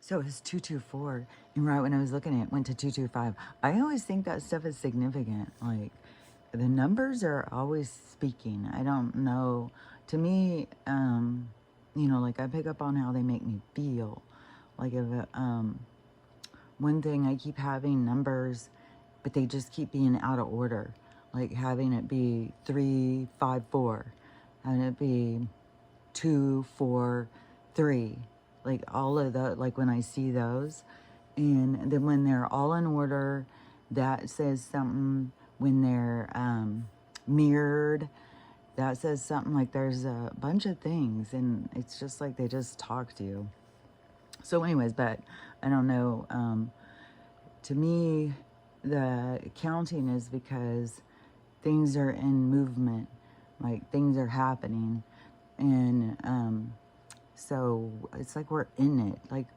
So it's 224, and right when I was looking at it, went to 225. I always think that stuff is significant. Like, the numbers are always speaking. I don't know. To me, like I pick up on how they make me feel. Like if one thing I keep having numbers, but they just keep being out of order. Like having it be 354, having it be 243. Like all of the, like when I see those, and then when they're all in order, that says something. When they're mirrored, that says something. Like there's a bunch of things, and it's just like they just talk to you. So, anyways, but I don't know. To me, the counting is because things are in movement, like things are happening, and so it's like we're in it, like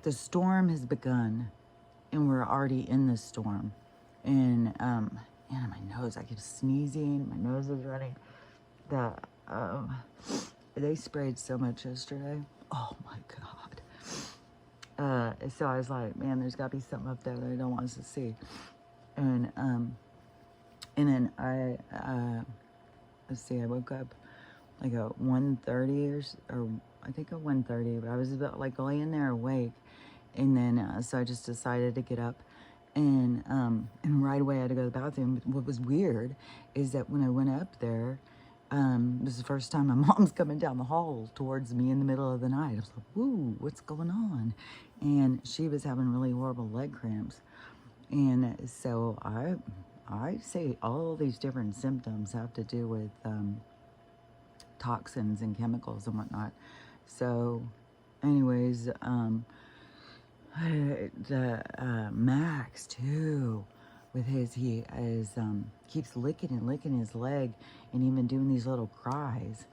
the storm has begun, and we're already in the storm, and man, my nose, I keep sneezing, my nose is running. The they sprayed so much yesterday. Oh my god. So I was like, man, there's got to be something up there that I don't want us to see. And then let's see, I woke up like at 1:30 or I think at 1:30, but I was about like laying there awake. And then, so I just decided to get up, and right away I had to go to the bathroom. But what was weird is that when I went up there, it was the first time my mom's coming down the hall towards me in the middle of the night. I was like, woo, what's going on? And she was having really horrible leg cramps. And so I say all these different symptoms have to do with toxins and chemicals and whatnot. So, anyways, the Max too, with he is keeps licking and licking his leg, and even doing these little cries.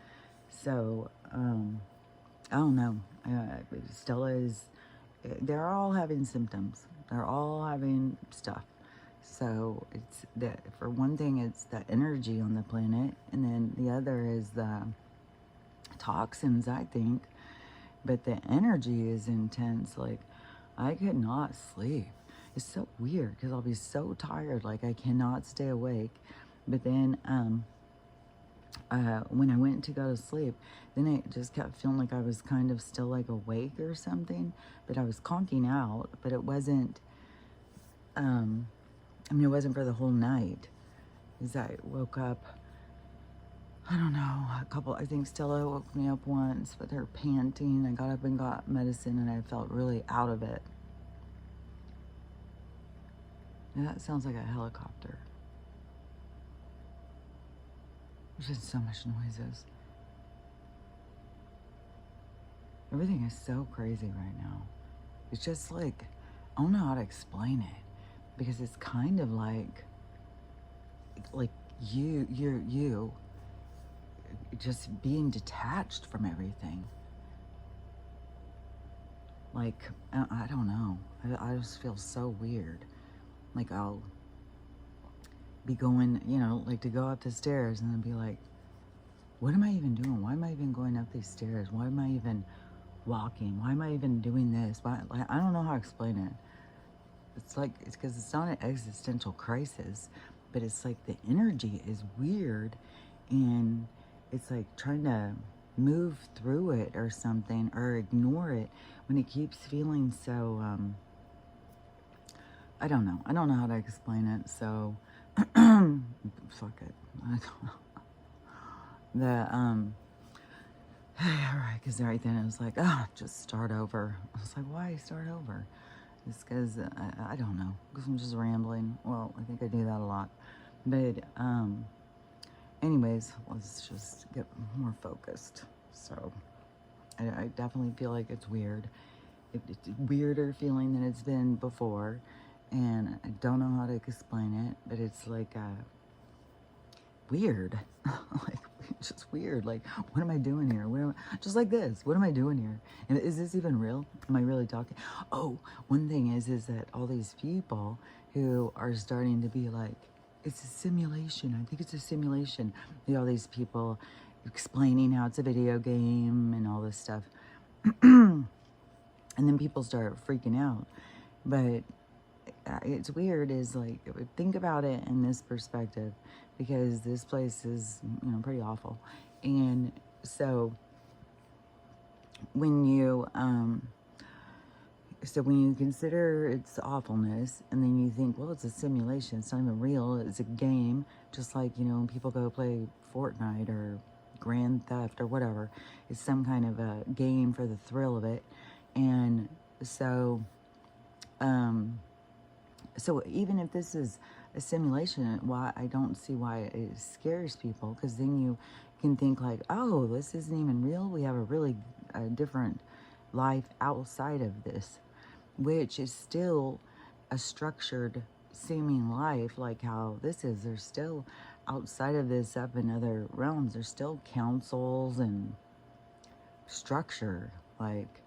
So I don't know. Stella is. They're all having symptoms. They're all having stuff. So it's that, for one thing, it's the energy on the planet, and then the other is the toxins, I think. But the energy is intense. Like, I could not sleep. It's so weird because I'll be so tired, like I cannot stay awake. But then when I went to go to sleep, then I just kept feeling like I was kind of still like awake or something. But I was conking out, but it wasn't, it wasn't for the whole night. As I woke up, I don't know, I think Stella woke me up once with her panting. I got up and got medicine, and I felt really out of it. Yeah, that sounds like a helicopter. There's just so much noises. Everything is so crazy right now. It's just like, I don't know how to explain it, because it's kind of like you just being detached from everything. Like, I don't know. I just feel so weird. Like, I'll be going, like to go up the stairs and then be like, what am I even doing? Why am I even going up these stairs? Why am I even walking? Why am I even doing this? Why, like, I don't know how to explain it. It's like, it's because it's not an existential crisis, but it's like the energy is weird, and it's like trying to move through it or something, or ignore it when it keeps feeling so, I don't know. I don't know how to explain it, so fuck it. I don't know. Right, because everything, I was like, just start over. I was like, why start over? It's because, I don't know, because I'm just rambling. Well, I think I do that a lot. But, anyways, let's just get more focused. So, I definitely feel like it's weird. It's a weirder feeling than it's been before. And I don't know how to explain it, but it's like, weird. Like, it's just weird. Like, what am I doing here? Just like this, what am I doing here? And is this even real? Am I really talking? Oh, one thing is that all these people who are starting to be like, it's a simulation. I think it's a simulation. All these people explaining how it's a video game and all this stuff. And then people start freaking out. But it's weird is like, think about it in this perspective, because this place is, pretty awful. And so when you, when you consider its awfulness, and then you think, well, it's a simulation, it's not even real, it's a game, just like, when people go play Fortnite or Grand Theft or whatever, it's some kind of a game for the thrill of it. And so, so even if this is a simulation, why I don't see why it scares people, because then you can think like, oh, this isn't even real. We have a really different life outside of this, which is still a structured seeming life like how this is. There's still outside of this, up in other realms, there's still councils and structure. Like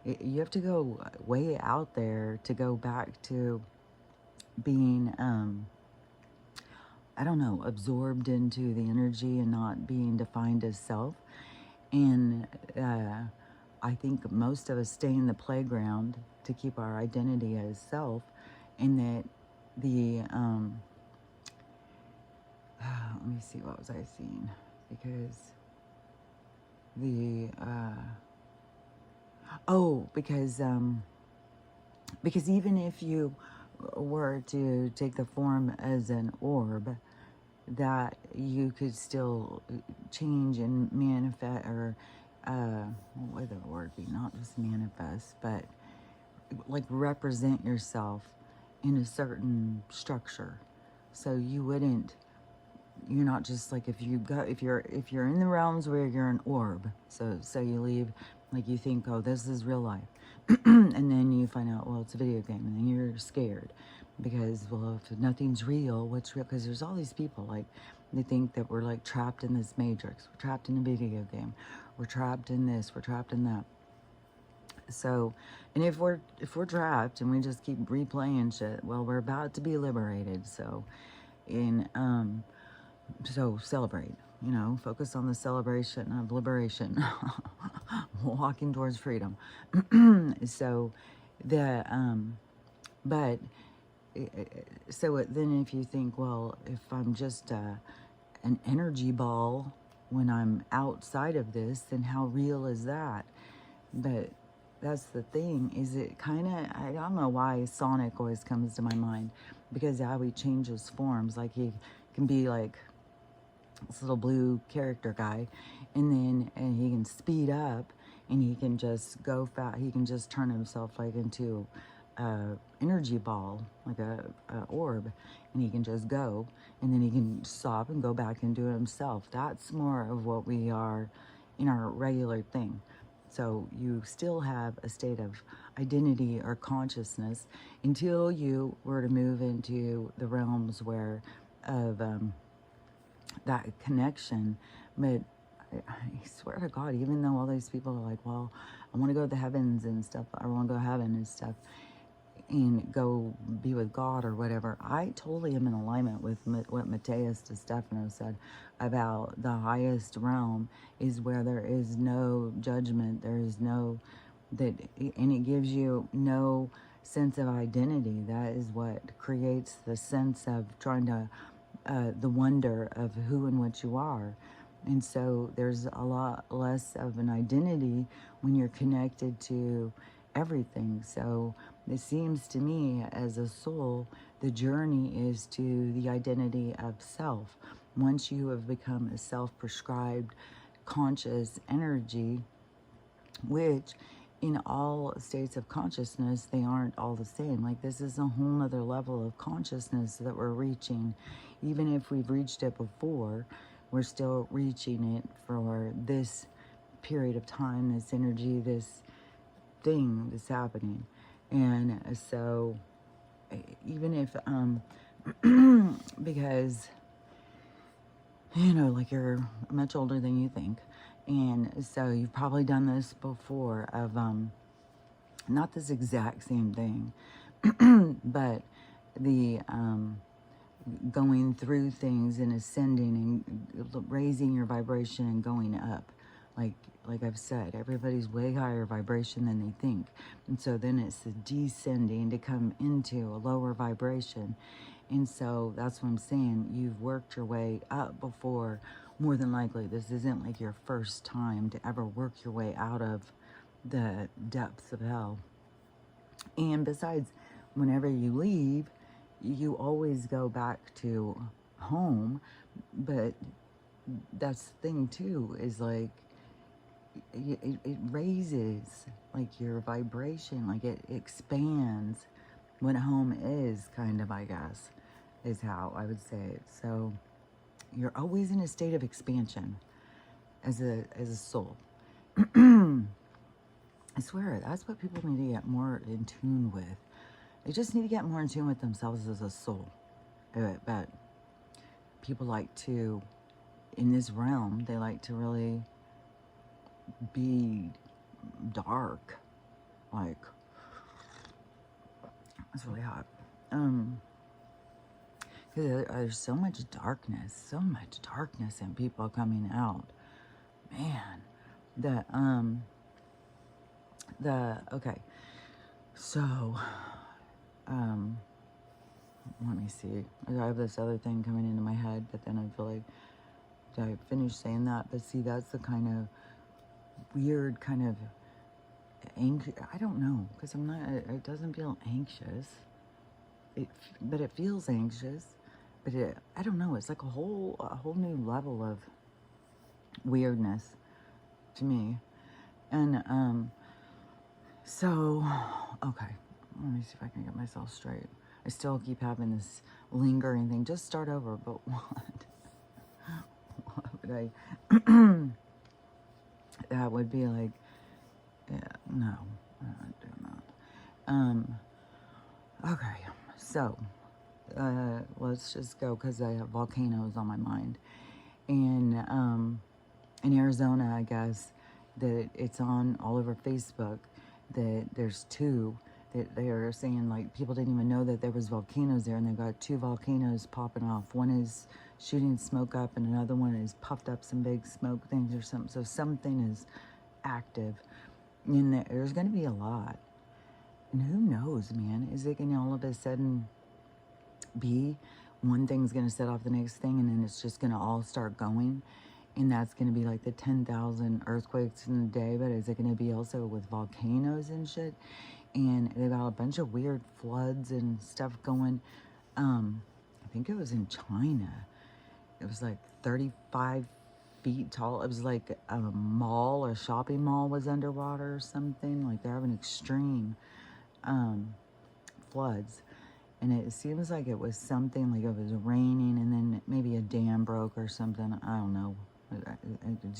you have to go way out there to go back to being I don't know, absorbed into the energy and not being defined as self. And I think most of us stay in the playground to keep our identity as self, and that the let me see, what was I seeing, because the because even if you were to take the form as an orb, that you could still change and manifest, or what would the word be? Not just manifest, but like represent yourself in a certain structure. So you're not just like, if you're in the realms where you're an orb, so you leave, like you think, oh, this is real life, and then you find out, well, it's a video game, and then you're scared because, well, if nothing's real, what's real? Because there's all these people, like, they think that we're like trapped in this matrix, we're trapped in a video game, we're trapped in this, we're trapped in that. So, and if we're trapped and we just keep replaying shit, well, we're about to be liberated. So celebrate, focus on the celebration of liberation, walking towards freedom. So but so then if you think, well, if I'm just an energy ball when I'm outside of this, then how real is that? But that's the thing, is it kind of, I don't know why Sonic always comes to my mind, because how he changes forms, like he can be like this little blue character guy, and he can speed up, and he can just go fast, he can just turn himself like into a energy ball, like a orb, and he can just go, and then he can stop and go back and do it himself. That's more of what we are in our regular thing. So you still have a state of identity or consciousness until you were to move into the realms where of that connection. But I swear to God, even though all these people are like, well, I want to go to the heavens and stuff, I want to go to heaven and stuff, and go be with God or whatever, I totally am in alignment with what Matthias de Stefano said about the highest realm is where there is no judgment, there is no, and it gives you no sense of identity. That is what creates the sense of trying to, the wonder of who and what you are. And so there's a lot less of an identity when you're connected to everything. So it seems to me, as a soul, the journey is to the identity of self. Once you have become a self-prescribed conscious energy, which in all states of consciousness, they aren't all the same. Like, this is a whole other level of consciousness that we're reaching. Even if we've reached it before, we're still reaching it for this period of time, this energy, this thing that's happening. And so even if because like, you're much older than you think, and so you've probably done this before, of not this exact same thing, but the going through things and ascending and raising your vibration and going up. like like I've said, everybody's way higher vibration than they think. And so then it's the descending to come into a lower vibration. And so that's what I'm saying. You've worked your way up before. More than likely, this isn't like your first time to ever work your way out of the depths of hell. And besides, whenever you leave, you always go back to home. But that's the thing too, is like it raises like your vibration, like it expands what home is, kind of, I guess, is how I would say it. So you're always in a state of expansion as a soul. I swear, that's what people need to get more in tune with. They just need to get more in tune with themselves as a soul. But people like to, in this realm, they like to really be dark. Like, it's really hot. Because there's so much darkness in people coming out. Man, okay, so, let me see. I have this other thing coming into my head, but then I feel like, did I finish saying that? But see, that's the kind of weird kind of anxious, I don't know, because I'm not, it doesn't feel anxious, but it feels anxious, but I don't know, it's like a whole new level of weirdness to me. And so, okay, let me see if I can get myself straight. I still keep having this lingering thing. Just start over, but what? What would I? That would be like, yeah, no, I'm not doing that. Okay, so let's just go, because I have volcanoes on my mind. And in Arizona, I guess that it's on all over Facebook that there's two that they are saying, like, people didn't even know that there was volcanoes there, and they've got two volcanoes popping off. One is shooting smoke up, and another one is puffed up some big smoke things or something. So something is active, and there's going to be a lot. And who knows, man? Is it going to all of a sudden be one thing's going to set off the next thing, and then it's just going to all start going? And that's going to be like the 10,000 earthquakes in a day, but is it going to be also with volcanoes and shit? And they got a bunch of weird floods and stuff going. I think it was in China. It was like 35 feet tall. It was like a shopping mall was underwater or something. Like, they're having extreme floods. And it seems like it was something like it was raining, and then maybe a dam broke or something. I don't know.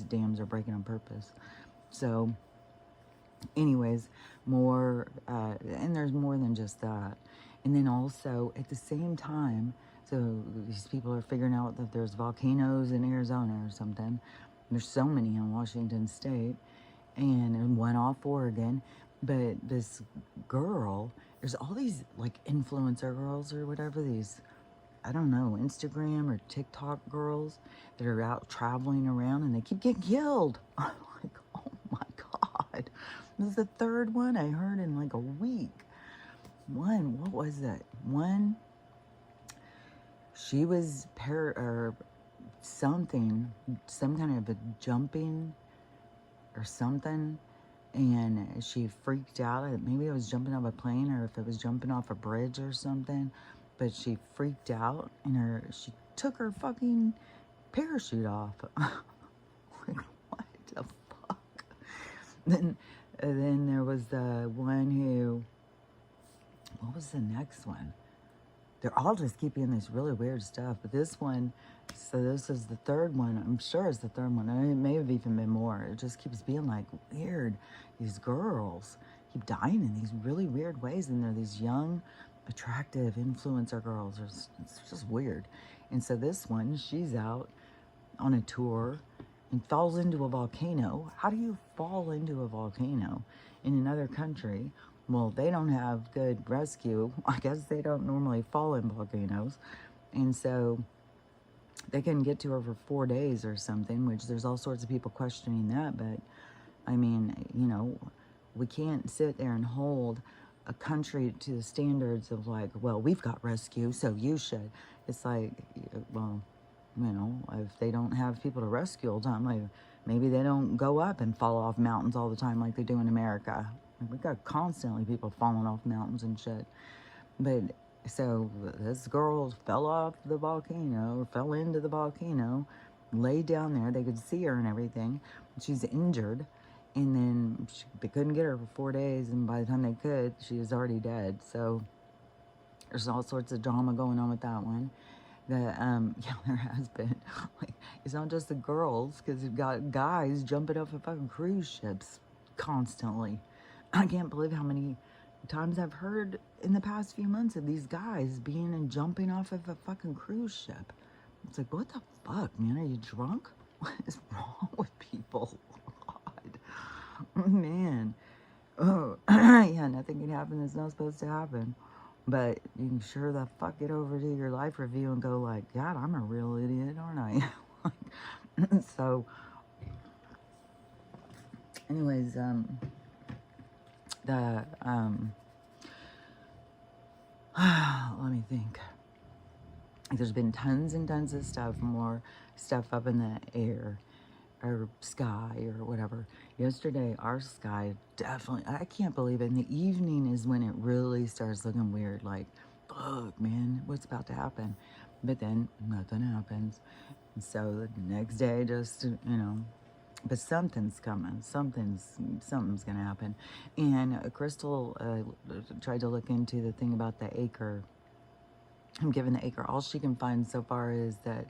Dams are breaking on purpose. So anyways, more, and there's more than just that. And then also, at the same time, so these people are figuring out that there's volcanoes in Arizona or something. There's so many in Washington State, and one off Oregon. But this girl, there's all these, like, influencer girls or whatever, these, I don't know, Instagram or TikTok girls that are out traveling around, and they keep getting killed. I'm like, oh my God. This is the third one I heard in like a week. What was that? One, she was some kind of a jumping or something, and she freaked out. Maybe it was jumping off a plane, or if it was jumping off a bridge or something, but she freaked out, and she took her fucking parachute off. Like, what the fuck? Then there was the one who, what was the next one? They're all just keep being this really weird stuff. But this one, so this is the third one. I'm sure it's the third one. It may have even been more. It just keeps being like weird. These girls keep dying in these really weird ways. And they're these young, attractive influencer girls. It's just weird. And so this one, she's out on a tour and falls into a volcano. How do you fall into a volcano in another country? Well, they don't have good rescue. I guess they don't normally fall in volcanoes. And so they couldn't get to her for 4 days or something, which there's all sorts of people questioning that. But I mean, you know, we can't sit there and hold a country to the standards of like, well, we've got rescue, so you should. It's like, well, you know, if they don't have people to rescue all the time, like maybe they don't go up and fall off mountains all the time like they do in America. We got constantly people falling off mountains and shit. But so this girl fell off the volcano, or fell into the volcano, laid down there. They could see her and everything. She's injured. And then they couldn't get her for 4 days. And by the time they could, she was already dead. So there's all sorts of drama going on with that one. Yeah, there has been. Like, it's not just the girls, because you've got guys jumping off of fucking cruise ships constantly. I can't believe how many times I've heard in the past few months of these guys being and jumping off of a fucking cruise ship. It's like, what the fuck, man? Are you drunk? What is wrong with people? God. Man. Oh, yeah, nothing can happen that's not supposed to happen. But you can sure the fuck get over to your life review and go like, God, I'm a real idiot, aren't I? So, anyways, let me think. There's been tons and tons of stuff, more stuff up in the air or sky or whatever. Yesterday, our sky definitely, I can't believe it. In the evening is when it really starts looking weird. Like, fuck, man, what's about to happen? But then nothing happens. And so the next day, just, you know, but something's coming. Something's going to happen. And Crystal tried to look into the thing about the acre. I'm giving the acre. All she can find so far is that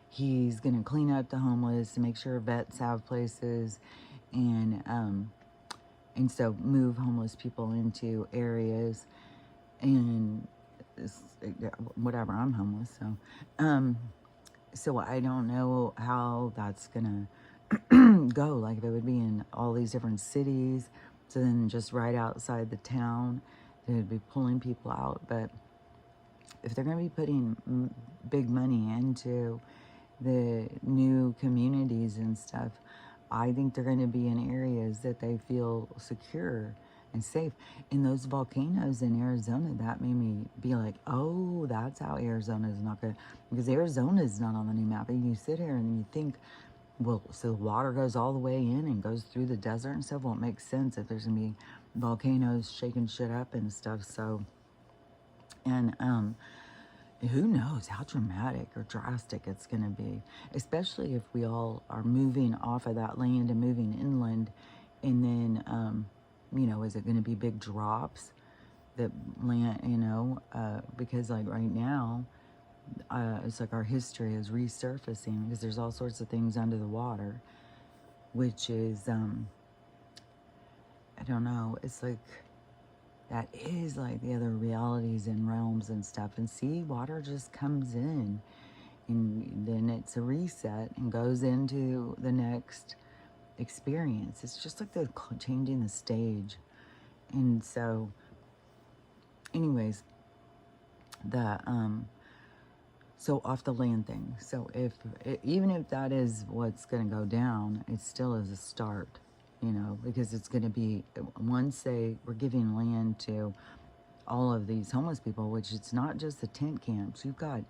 he's going to clean up the homeless and make sure vets have places, and so move homeless people into areas, and whatever. I'm homeless, so I don't know how that's gonna go. Like if it would be in all these different cities, so then just right outside the town, they'd be pulling people out. But if they're going to be putting big money into the new communities and stuff, I think they're going to be in areas that they feel secure and safe. In those volcanoes in Arizona, that made me be like, oh, that's how Arizona is not good. Because Arizona is not on the new map. And you sit here and you think, well, so the water goes all the way in and goes through the desert and stuff. Well, it makes sense if there's going to be volcanoes shaking shit up and stuff. So, and who knows how dramatic or drastic it's going to be, especially if we all are moving off of that land and moving inland. And then, you know, is it going to be big drops that land, you know, because like right now, it's like our history is resurfacing because there's all sorts of things under the water, which is, I don't know, it's like, that is like the other realities and realms and stuff. And see, water just comes in and then it's a reset and goes into the next experience. It's just like the changing the stage. And so, anyways, the, so off the land thing. So even if that is what's going to go down, it still is a start. You know, because it's going to be, once we're giving land to all of these homeless people, which it's not just the tent camps. You've got,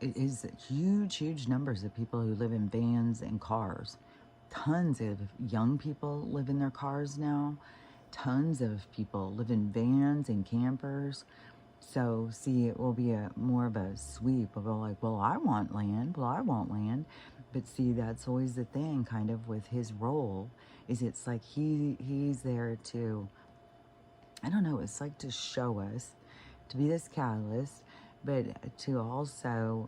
it is huge numbers of people who live in vans and cars. Tons of young people live in their cars now. Tons of people live in vans and campers. So, see, it will be more of a sweep of like, well, I want land. Well, I want land. But see, that's always the thing kind of with his role, is it's like he's there to, I don't know, it's like to show us, to be this catalyst, but to also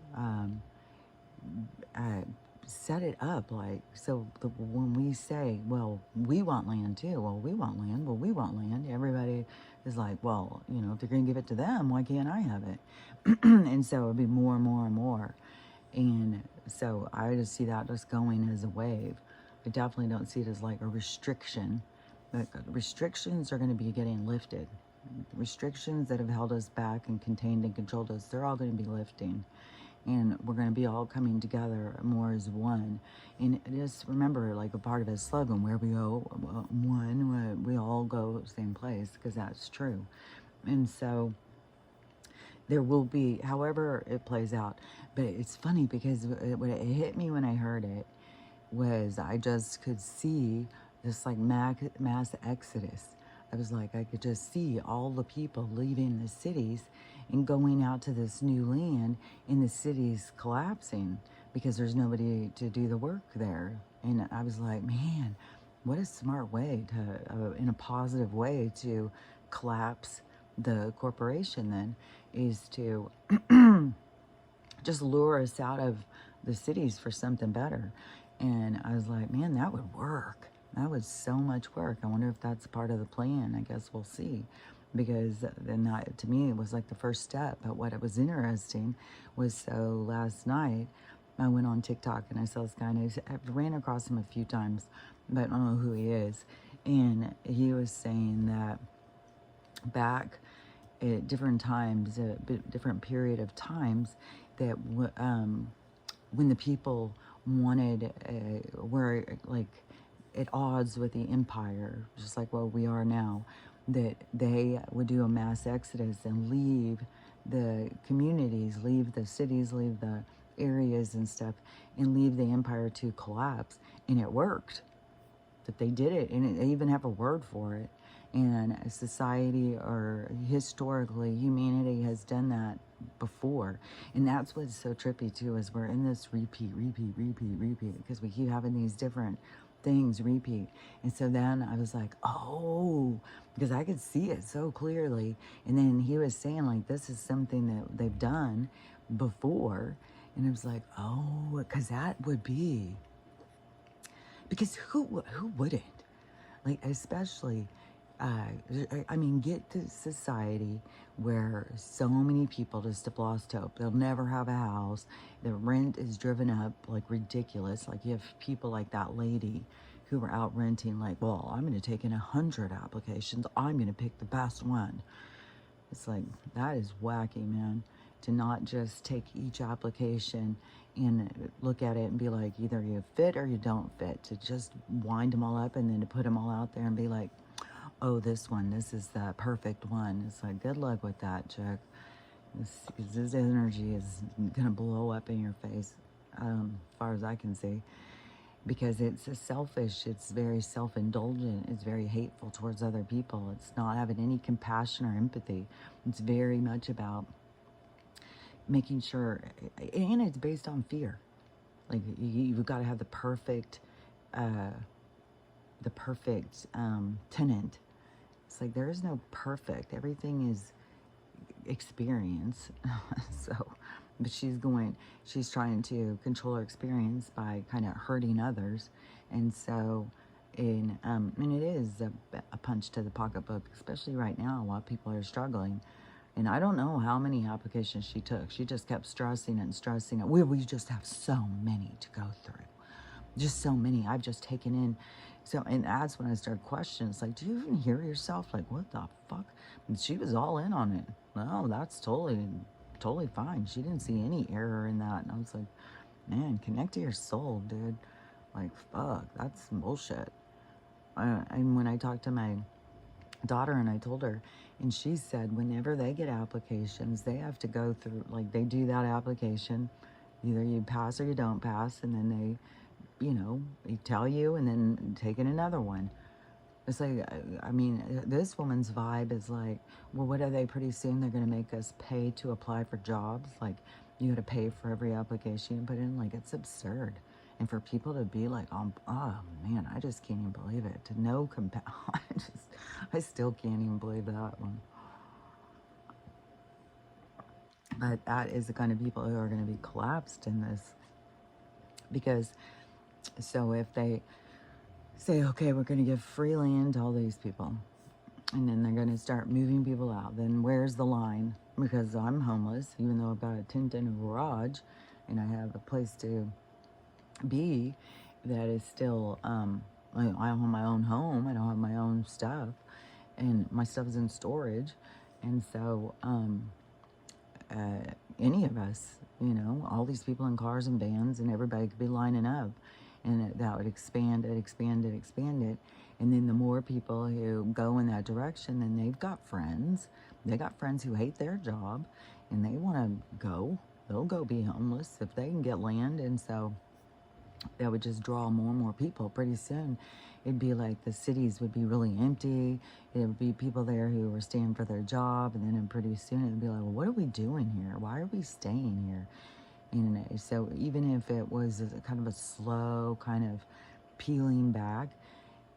set it up like, so when we say, well, we want land too, well, we want land, well, we want land, everybody is like, well, you know, if they're going to give it to them, why can't I have it? And so it'll be more and more and more. And so I just see that just going as a wave. I definitely don't see it as like a restriction. But restrictions are going to be getting lifted. Restrictions that have held us back and contained and controlled us, they're all going to be lifting. and we're going to be all coming together more as one. And just remember, like a part of his slogan, where we go one, we all go same place, because that's true. And so there will be, however it plays out. But it's funny because what it hit me when I heard it was I just could see this like mass exodus. I was like, I could just see all the people leaving the cities and going out to this new land, and the cities collapsing because there's nobody to do the work there. And I was like, man, what a smart way to, in a positive way, to collapse the corporation then, is to just lure us out of the cities for something better. And I was like, man, that would work. That was so much work. I wonder if that's part of the plan. I guess we'll see. Because then that, to me, it was like the first step. But what was interesting was, so last night, I went on TikTok and I saw this guy, and I ran across him a few times, but I don't know who he is. And he was saying that back at different times, a different period of times, that when the people wanted, were like at odds with the empire, just like what we are now, that they would do a mass exodus and leave the communities, leave the cities, leave the areas and stuff, and leave the empire to collapse. And it worked. That they did it, and they even have a word for it. And society, or historically, humanity has done that before. And that's what's so trippy too, is we're in this repeat, because we keep having these different things repeat. And so then I was like, oh, because I could see it so clearly. And then he was saying, like, this is something that they've done before. And I was like, oh, because that would be, because who wouldn't? Like, especially, I mean, get to society where so many people just have lost hope. They'll never have a house. The rent is driven up like ridiculous. Like, you have people like that lady who were out renting, like, well, I'm going to take in 100 applications. I'm going to pick the best one. It's like, that is wacky, man. To not just take each application and look at it and be like, either you fit or you don't fit. To just wind them all up and then to put them all out there and be like, oh, this one, this is the perfect one. It's like, good luck with that, chick. This energy is going to blow up in your face, as far as I can see. Because it's selfish, it's very self-indulgent, it's very hateful towards other people. It's not having any compassion or empathy. It's very much about making sure, and it's based on fear. Like, you've got to have the perfect tenant. It's like, there is no perfect. Everything is experience. So, but she's trying to control her experience by kind of hurting others. And so, and it is a punch to the pocketbook, especially right now while people are struggling. And I don't know how many applications she took. She just kept stressing and stressing it. We just have so many to go through. Just so many. I've just taken in. So, and that's when I started questioning. It's like, do you even hear yourself? Like, what the fuck? And she was all in on it. No, that's totally fine. She didn't see any error in that. And I was like, man, connect to your soul, dude. Like, fuck, that's some bullshit. And when I talked to my daughter and I told her, and she said whenever they get applications, they have to go through, like, they do that application. Either you pass or you don't pass, and then they tell you, and then take in another one. It's like, I mean, this woman's vibe is like, well, what are they? Pretty soon they're going to make us pay to apply for jobs. Like, you got to pay for every application you put in. Like, it's absurd. And for people to be like, oh man, I just can't even believe it. To no I still can't even believe that one. But that is the kind of people who are going to be collapsed in this. Because, so if they say, okay, we're going to give free land to all these people, and then they're going to start moving people out, then where's the line? Because I'm homeless, even though I've got a tent and a garage, and I have a place to be that is still, I don't have my own home, I don't have my own stuff, and my stuff is in storage. And so, any of us, you know, all these people in cars and vans, and everybody could be lining up, and that would expand it, expand it, expand it. And then the more people who go in that direction, then they've got friends. They got friends who hate their job, and they want to go. They'll go be homeless if they can get land. And so that would just draw more and more people. Pretty soon, it'd be like the cities would be really empty. It would be people there who were staying for their job, and then pretty soon it'd be like, well, what are we doing here? Why are we staying here? And so even if it was a kind of a slow kind of peeling back,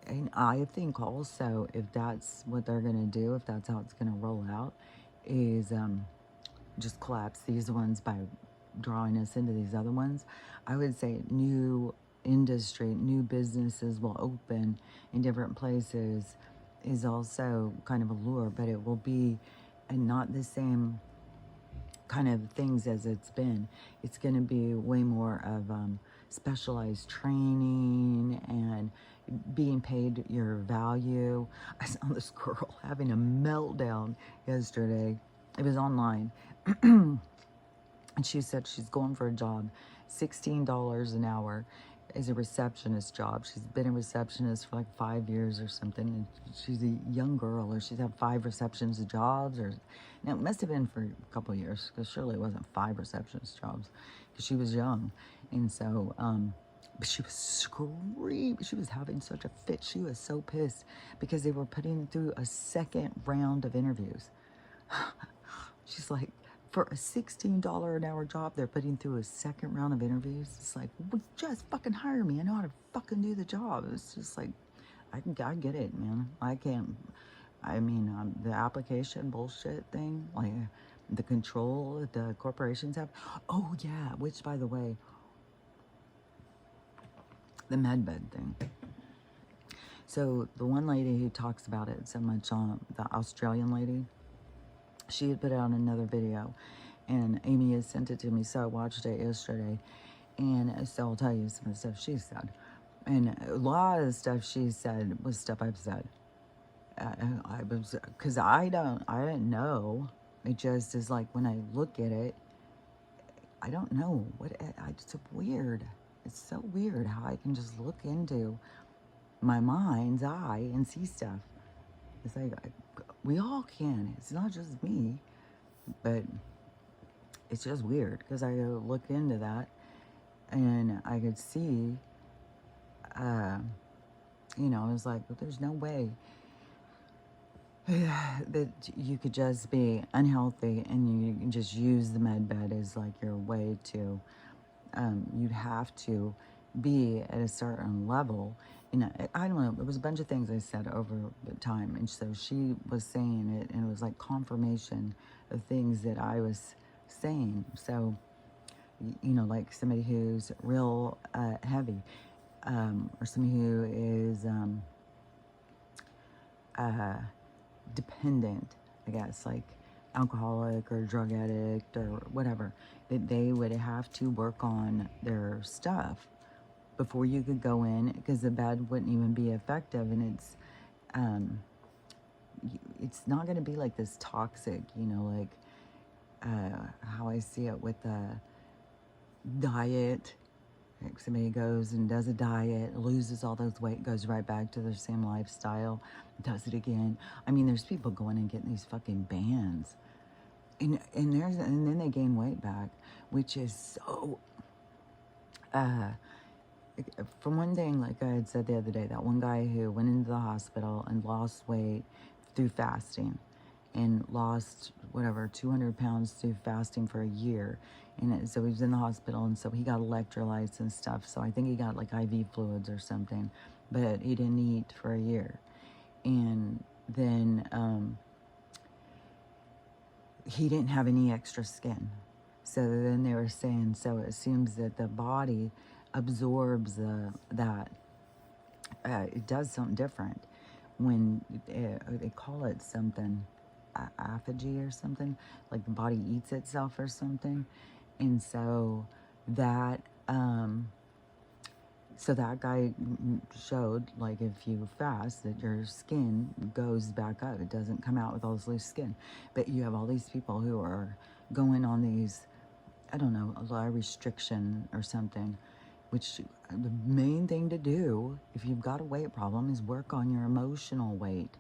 and I think also if that's what they're going to do, if that's how it's going to roll out, is just collapse these ones by drawing us into these other ones. I would say new industry, new businesses will open in different places is also kind of a lure, but it will be and not the same kind of things as it's been. It's going to be way more of specialized training and being paid your value. I saw this girl having a meltdown yesterday. It was online. And she said she's going for a job, $16 an hour is a receptionist job. She's been a receptionist for like 5 years or something. And she's a young girl, or she's had 5 receptionist jobs, or now it must have been for a couple of years, because surely it wasn't 5 receptionist jobs, because she was young. And so, but she was screaming. She was having such a fit. She was so pissed because they were putting through a second round of interviews. She's like, for a $16 an hour job, they're putting through a second round of interviews. It's like, well, just fucking hire me. I know how to fucking do the job. It's just like, I get it, man. I can't. I mean, the application bullshit thing, like the control that the corporations have. Oh yeah, which by the way, the medbed thing. So the one lady who talks about it so much, on the Australian lady, she had put out another video, and Amy has sent it to me, so I watched it yesterday. And so I'll tell you some of the stuff she said. And a lot of the stuff she said was stuff I've said. I was, because I didn't know. It just is like when I look at it, I don't know what. It's weird. It's so weird how I can just look into my mind's eye and see stuff. It's like we all can. It's not just me, but it's just weird because I look into that and I could see, you know, I was like, well, there's no way that you could just be unhealthy and you can just use the med bed as like your way to, you'd have to be at a certain level. And I don't know, there was a bunch of things I said over the time. And so she was saying it, and it was like confirmation of things that I was saying. So, you know, like somebody who's real heavy, or somebody who is dependent, I guess, like alcoholic or drug addict or whatever, that they would have to work on their stuff before you could go in, because the bed wouldn't even be effective. And it's not going to be like this toxic, you know, like how I see it with the diet. Like somebody goes and does a diet, loses all those weight, goes right back to their same lifestyle, does it again. I mean, there's people going and getting these fucking bands, and then they gain weight back, which is so. For one thing, like I had said the other day, that one guy who went into the hospital and lost weight through fasting, and lost whatever 200 pounds through fasting for a year. And so he was in the hospital, and so he got electrolytes and stuff. So I think he got like IV fluids or something, but he didn't eat for a year. And then he didn't have any extra skin. So then they were saying, so it seems that the body absorbs that. It does something different when they call it something, aphagy or something, like the body eats itself or something. And so that So that guy showed, like, if you fast, that your skin goes back up. It doesn't come out with all this loose skin. But you have all these people who are going on these, I don't know, a lot of restriction or something, which the main thing to do if you've got a weight problem is work on your emotional weight.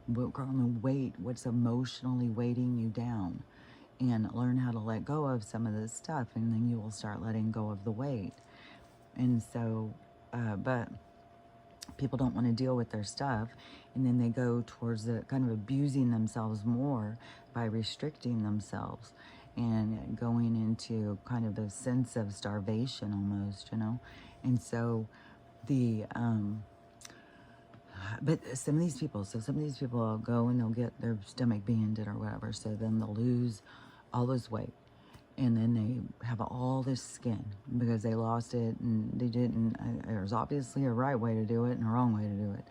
Work on the weight, what's emotionally weighting you down, and learn how to let go of some of this stuff, and then you will start letting go of the weight. And so, but people don't want to deal with their stuff, and then they go towards the kind of abusing themselves more by restricting themselves and going into kind of a sense of starvation almost, you know. And so the but some of these people, will go and they'll get their stomach banded or whatever, so then they'll lose all this weight, and then they have all this skin because they lost it and they didn't. There's obviously a right way to do it and a wrong way to do it.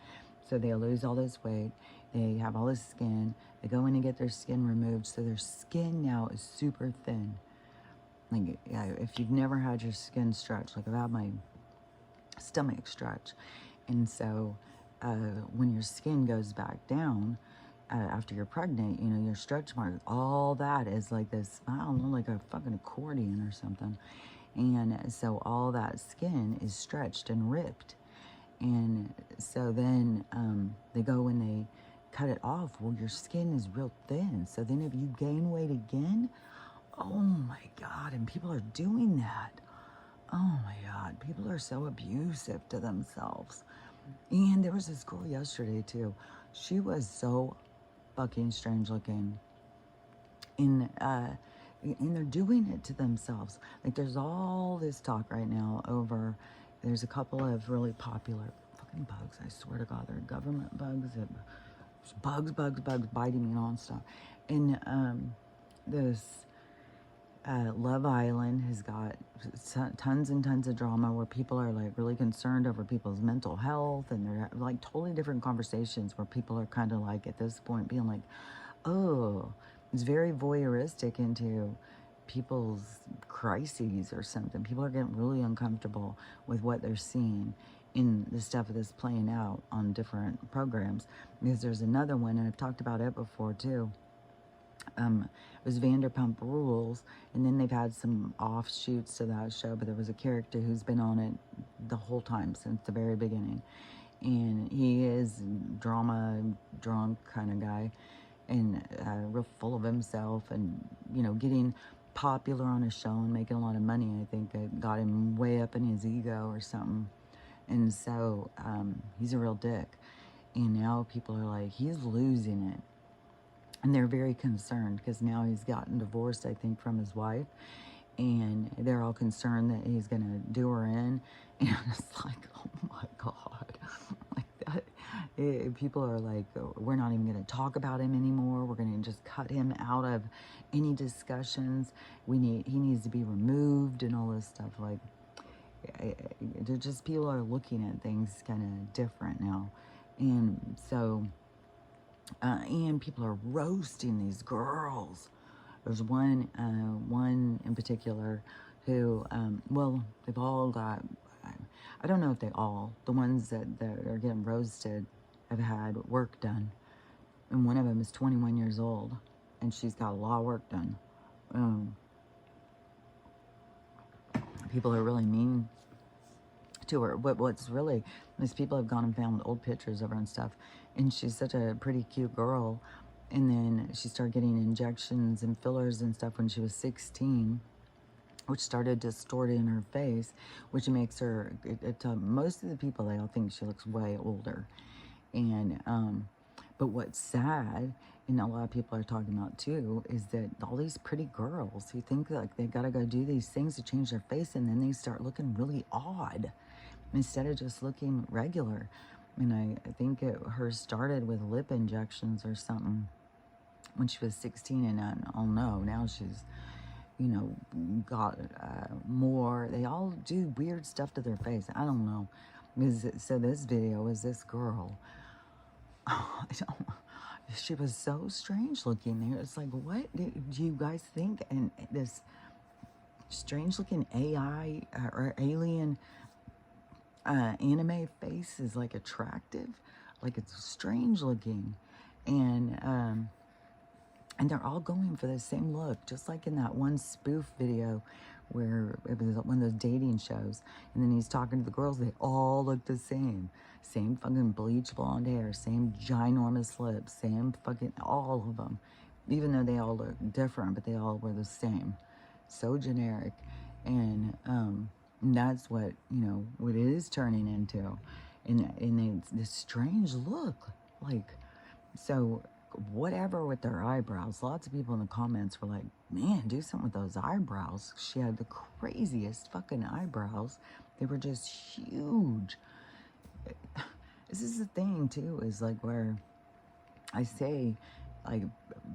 So they lose all this weight, they have all this skin, they go in and get their skin removed, so their skin now is super thin. Like, if you've never had your skin stretched, like I've had my stomach stretch, and so when your skin goes back down, after you're pregnant, you know, your stretch marks, all that is like this, I don't know, like a fucking accordion or something. And so all that skin is stretched and ripped. And so then they go and they cut it off. Well, your skin is real thin. So then if you gain weight again, oh my God, and people are doing that. Oh my God, people are so abusive to themselves. And there was this girl yesterday too. She was so fucking strange looking, and they're doing it to themselves. Like, there's all this talk right now over, there's a couple of really popular fucking bugs, I swear to God, they're government bugs, bugs biting me nonstop. And this Love Island has got tons and tons of drama where people are like really concerned over people's mental health, and they're like totally different conversations where people are kind of like at this point being like, oh, it's very voyeuristic into people's crises or something. People are getting really uncomfortable with what they're seeing in the stuff that's playing out on different programs. Because there's another one, and I've talked about it before too. It was Vanderpump Rules, and then they've had some offshoots to that show, but there was a character who's been on it the whole time since the very beginning, and he is drama drunk kind of guy, and real full of himself, and you know, getting popular on a show and making a lot of money. I think it got him way up in his ego or something, and so he's a real dick, and now people are like, he's losing it. And they're very concerned because now he's gotten divorced, I think, from his wife. And they're all concerned that he's going to do her in. And it's like, oh my God. Like that. People are like, we're not even going to talk about him anymore. We're going to just cut him out of any discussions. He needs to be removed and all this stuff. Like, they're just, people are looking at things kind of different now. And so... and people are roasting these girls. There's one in particular who, well, they've all got, I don't know if they all, the ones that are getting roasted have had work done. And one of them is 21 years old, and she's got a lot of work done. People are really mean to her. What's really is people have gone and found old pictures of her and stuff, and she's such a pretty cute girl, and then she started getting injections and fillers and stuff when she was 16, which started distorting her face, which makes her, most of the people, they all think she looks way older. And but what's sad, and a lot of people are talking about too, is that all these pretty girls who think like they gotta go do these things to change their face, and then they start looking really odd instead of just looking regular. And I think hers started with lip injections or something when she was 16, and I don't know, now she's, you know, got more. They all do weird stuff to their face. I don't know. So this video is this girl. She was so strange looking there. It's like, what do you guys think? And this strange looking AI or alien anime face is like attractive, like it's strange looking, and and they're all going for the same look, just like in that one spoof video where it was one of those dating shows, and then he's talking to the girls. They all look the same fucking bleach blonde hair, same ginormous lips, same fucking, all of them, even though they all look different, but they all were the same, so generic. And that's what, you know, what it is turning into, and it's this strange look, like, so whatever with their eyebrows. Lots of people in the comments were like, man, do something with those eyebrows. She had the craziest fucking eyebrows. They were just huge. This is the thing too, is like where I say, like,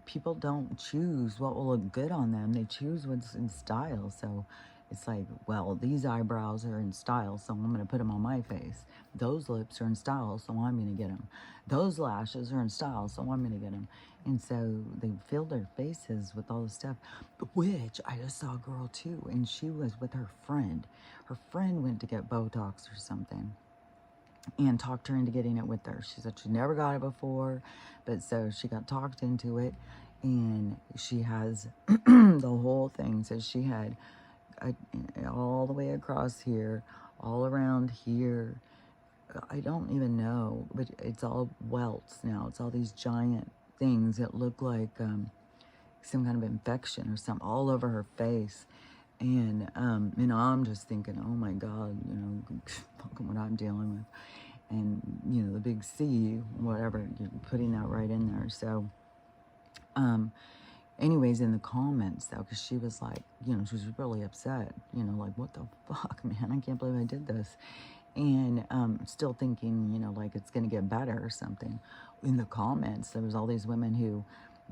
people don't choose what will look good on them. They choose what's in style. So it's like, well, these eyebrows are in style, so I'm going to put them on my face. Those lips are in style, so I'm going to get them. Those lashes are in style, so I'm going to get them. And so they fill their faces with all this stuff, which I just saw a girl too, and she was with her friend. Her friend went to get Botox or something and talked her into getting it with her. She said she never got it before, but so she got talked into it, and she has the whole thing. So she had all the way across here, all around here. I don't even know, but it's all welts now. It's all these giant things that look like some kind of infection or something all over her face. And, you know, I'm just thinking, oh my God, you know, fucking what I'm dealing with. And, you know, the big C, whatever, you're putting that right in there. So, anyways, in the comments, though, because she was like, you know, she was really upset, you know, like, what the fuck, man, I can't believe I did this. And still thinking, you know, like it's going to get better or something. In the comments, there was all these women who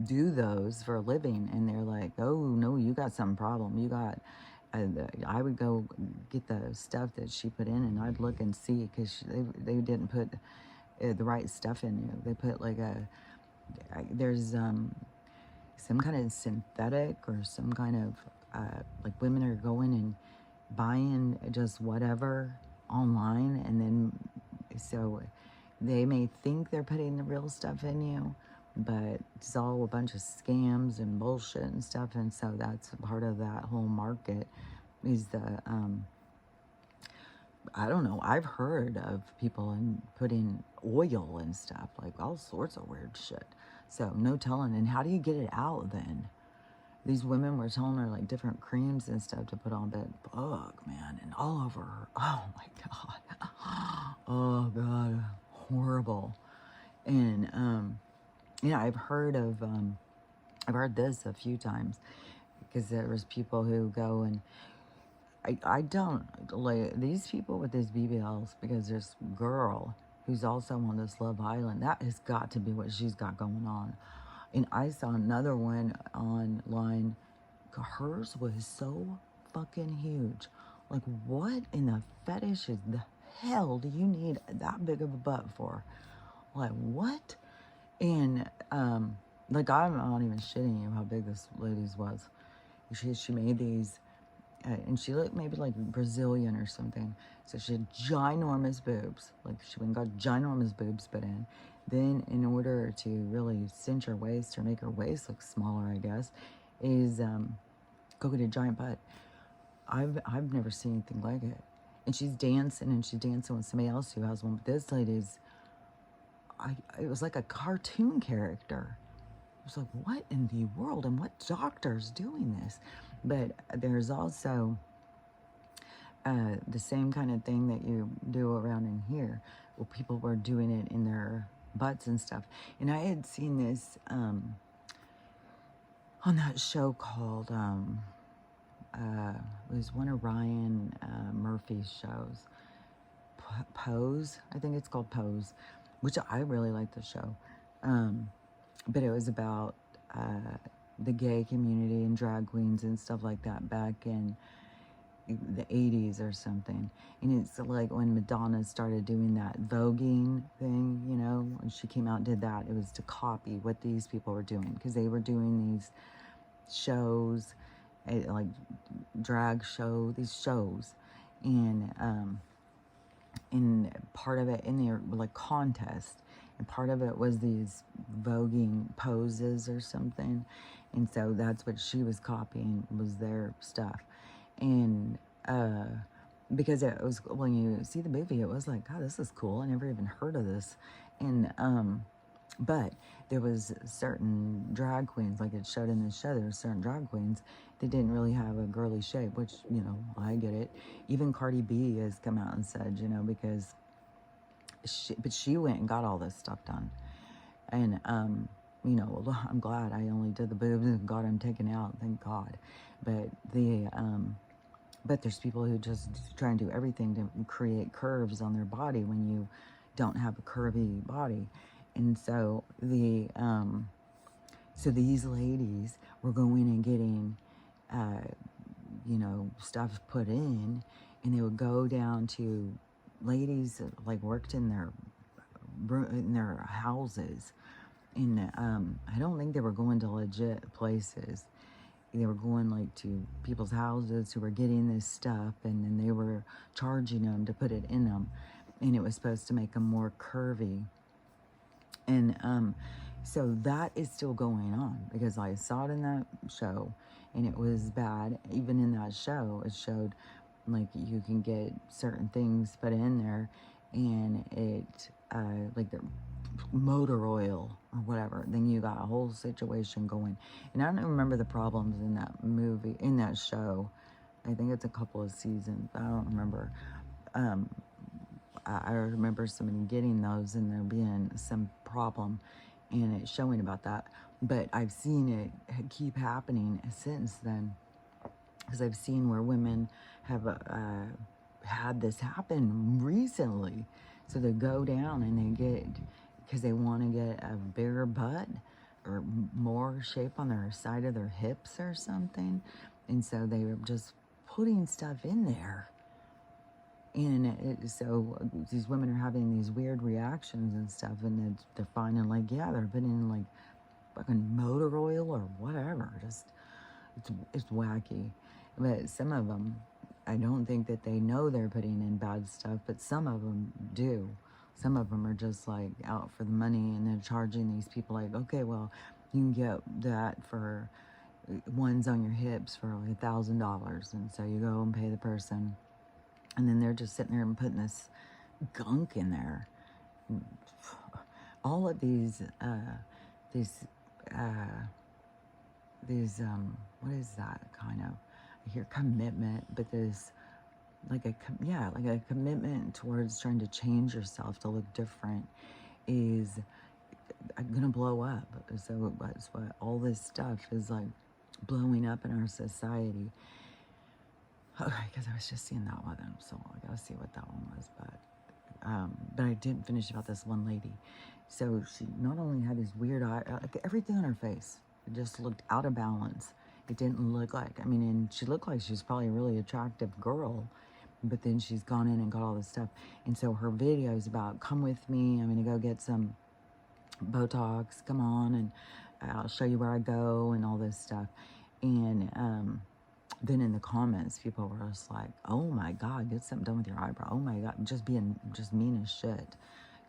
do those for a living, and they're like, oh, no, you got some problem. You got, I would go get the stuff that she put in, and I'd look and see, because they didn't put the right stuff in you. They put like there's some kind of synthetic or some kind of, like women are going and buying just whatever online, and then so they may think they're putting the real stuff in you, but it's all a bunch of scams and bullshit and stuff. And so that's part of that whole market, is the I don't know, I've heard of people putting oil and stuff, like all sorts of weird shit. So no telling. And how do you get it out then? These women were telling her like different creams and stuff to put on, but fuck, man, and all over her. Oh my God. Oh God, horrible. And yeah, I've heard this a few times, because there was people who go and I don't like these people with these BBLs, because this girl who's also on this Love Island, that has got to be what she's got going on. And I saw another one online. Hers was so fucking huge. Like, what in the fetish is the hell do you need that big of a butt for? Like, what? And, like, I'm not even shitting you how big this lady's was. She made these, and she looked maybe like Brazilian or something. So she had ginormous boobs. Like, she went and got ginormous boobs put in. Then, in order to really cinch her waist or make her waist look smaller, I guess, is go get a giant butt. I've never seen anything like it. And she's dancing with somebody else who has one. But this lady's, it was like a cartoon character. I was like, what in the world? And what doctor's doing this? But there's also the same kind of thing that you do around in here, where people were doing it in their butts and stuff. And I had seen this on that show called, it was one of Ryan Murphy's shows. Pose, I think it's called Pose, which I really like the show. But it was about the gay community and drag queens and stuff like that back in the 80s or something. And it's like when Madonna started doing that voguing thing, you know, when she came out and did that, it was to copy what these people were doing, because they were doing these shows, like drag show, these shows. And in part of it in their like contest, and part of it was these voguing poses or something, and so that's what she was copying, was their stuff. And because it was, when you see the movie, it was like, God, this is cool, I never even heard of this. And but there was certain drag queens, like it showed in the show, there were certain drag queens that didn't really have a girly shape, which, you know, I get it. Even Cardi B has come out and said, you know, because she went and got all this stuff done. And, you know, I'm glad I only did the boobs and got them taken out, thank God. But there's people who just try and do everything to create curves on their body when you don't have a curvy body. And so so these ladies were going and getting, you know, stuff put in, and they would go down to ladies that like worked in their houses. And I don't think they were going to legit places. They were going like to people's houses who were getting this stuff, and then they were charging them to put it in them, and it was supposed to make them more curvy. And so that is still going on, because I saw it in that show and it was bad. Even in that show, it showed like you can get certain things put in there, and it like the motor oil or whatever, then you got a whole situation going. And I don't remember the problems in that movie, in that show. I think it's a couple of seasons, I don't remember. I remember somebody getting those and there being some problem, and it showing about that. But I've seen it keep happening since then, because I've seen where women have had this happen recently. So they go down and they get, because they want to get a bigger butt or more shape on their side of their hips or something. And so they were just putting stuff in there. And so these women are having these weird reactions and stuff, and they're finding like, yeah, they're putting in like fucking motor oil or whatever. Just, it's wacky. But some of them, I don't think that they know they're putting in bad stuff, but some of them do. Some of them are just like out for the money, and they're charging these people like, okay, well, you can get that for ones on your hips for like $1,000. And so you go and pay the person, and then they're just sitting there and putting this gunk in there. All of these, what is that kind of? I hear commitment, but there's like like a commitment towards trying to change yourself to look different is gonna blow up. So that's what all this stuff is like blowing up in our society. Okay, because I was just seeing that one, so I gotta see what that one was. But I didn't finish about this one lady. So she not only had these weird eye, like everything on her face, it just looked out of balance. It didn't look like, I mean, and she looked like she was probably a really attractive girl, but then she's gone in and got all this stuff. And so her video is about, come with me, I'm gonna go get some Botox, come on, and I'll show you where I go and all this stuff. And then in the comments, people were just like, oh my God, get something done with your eyebrow. Oh my God, just being just mean as shit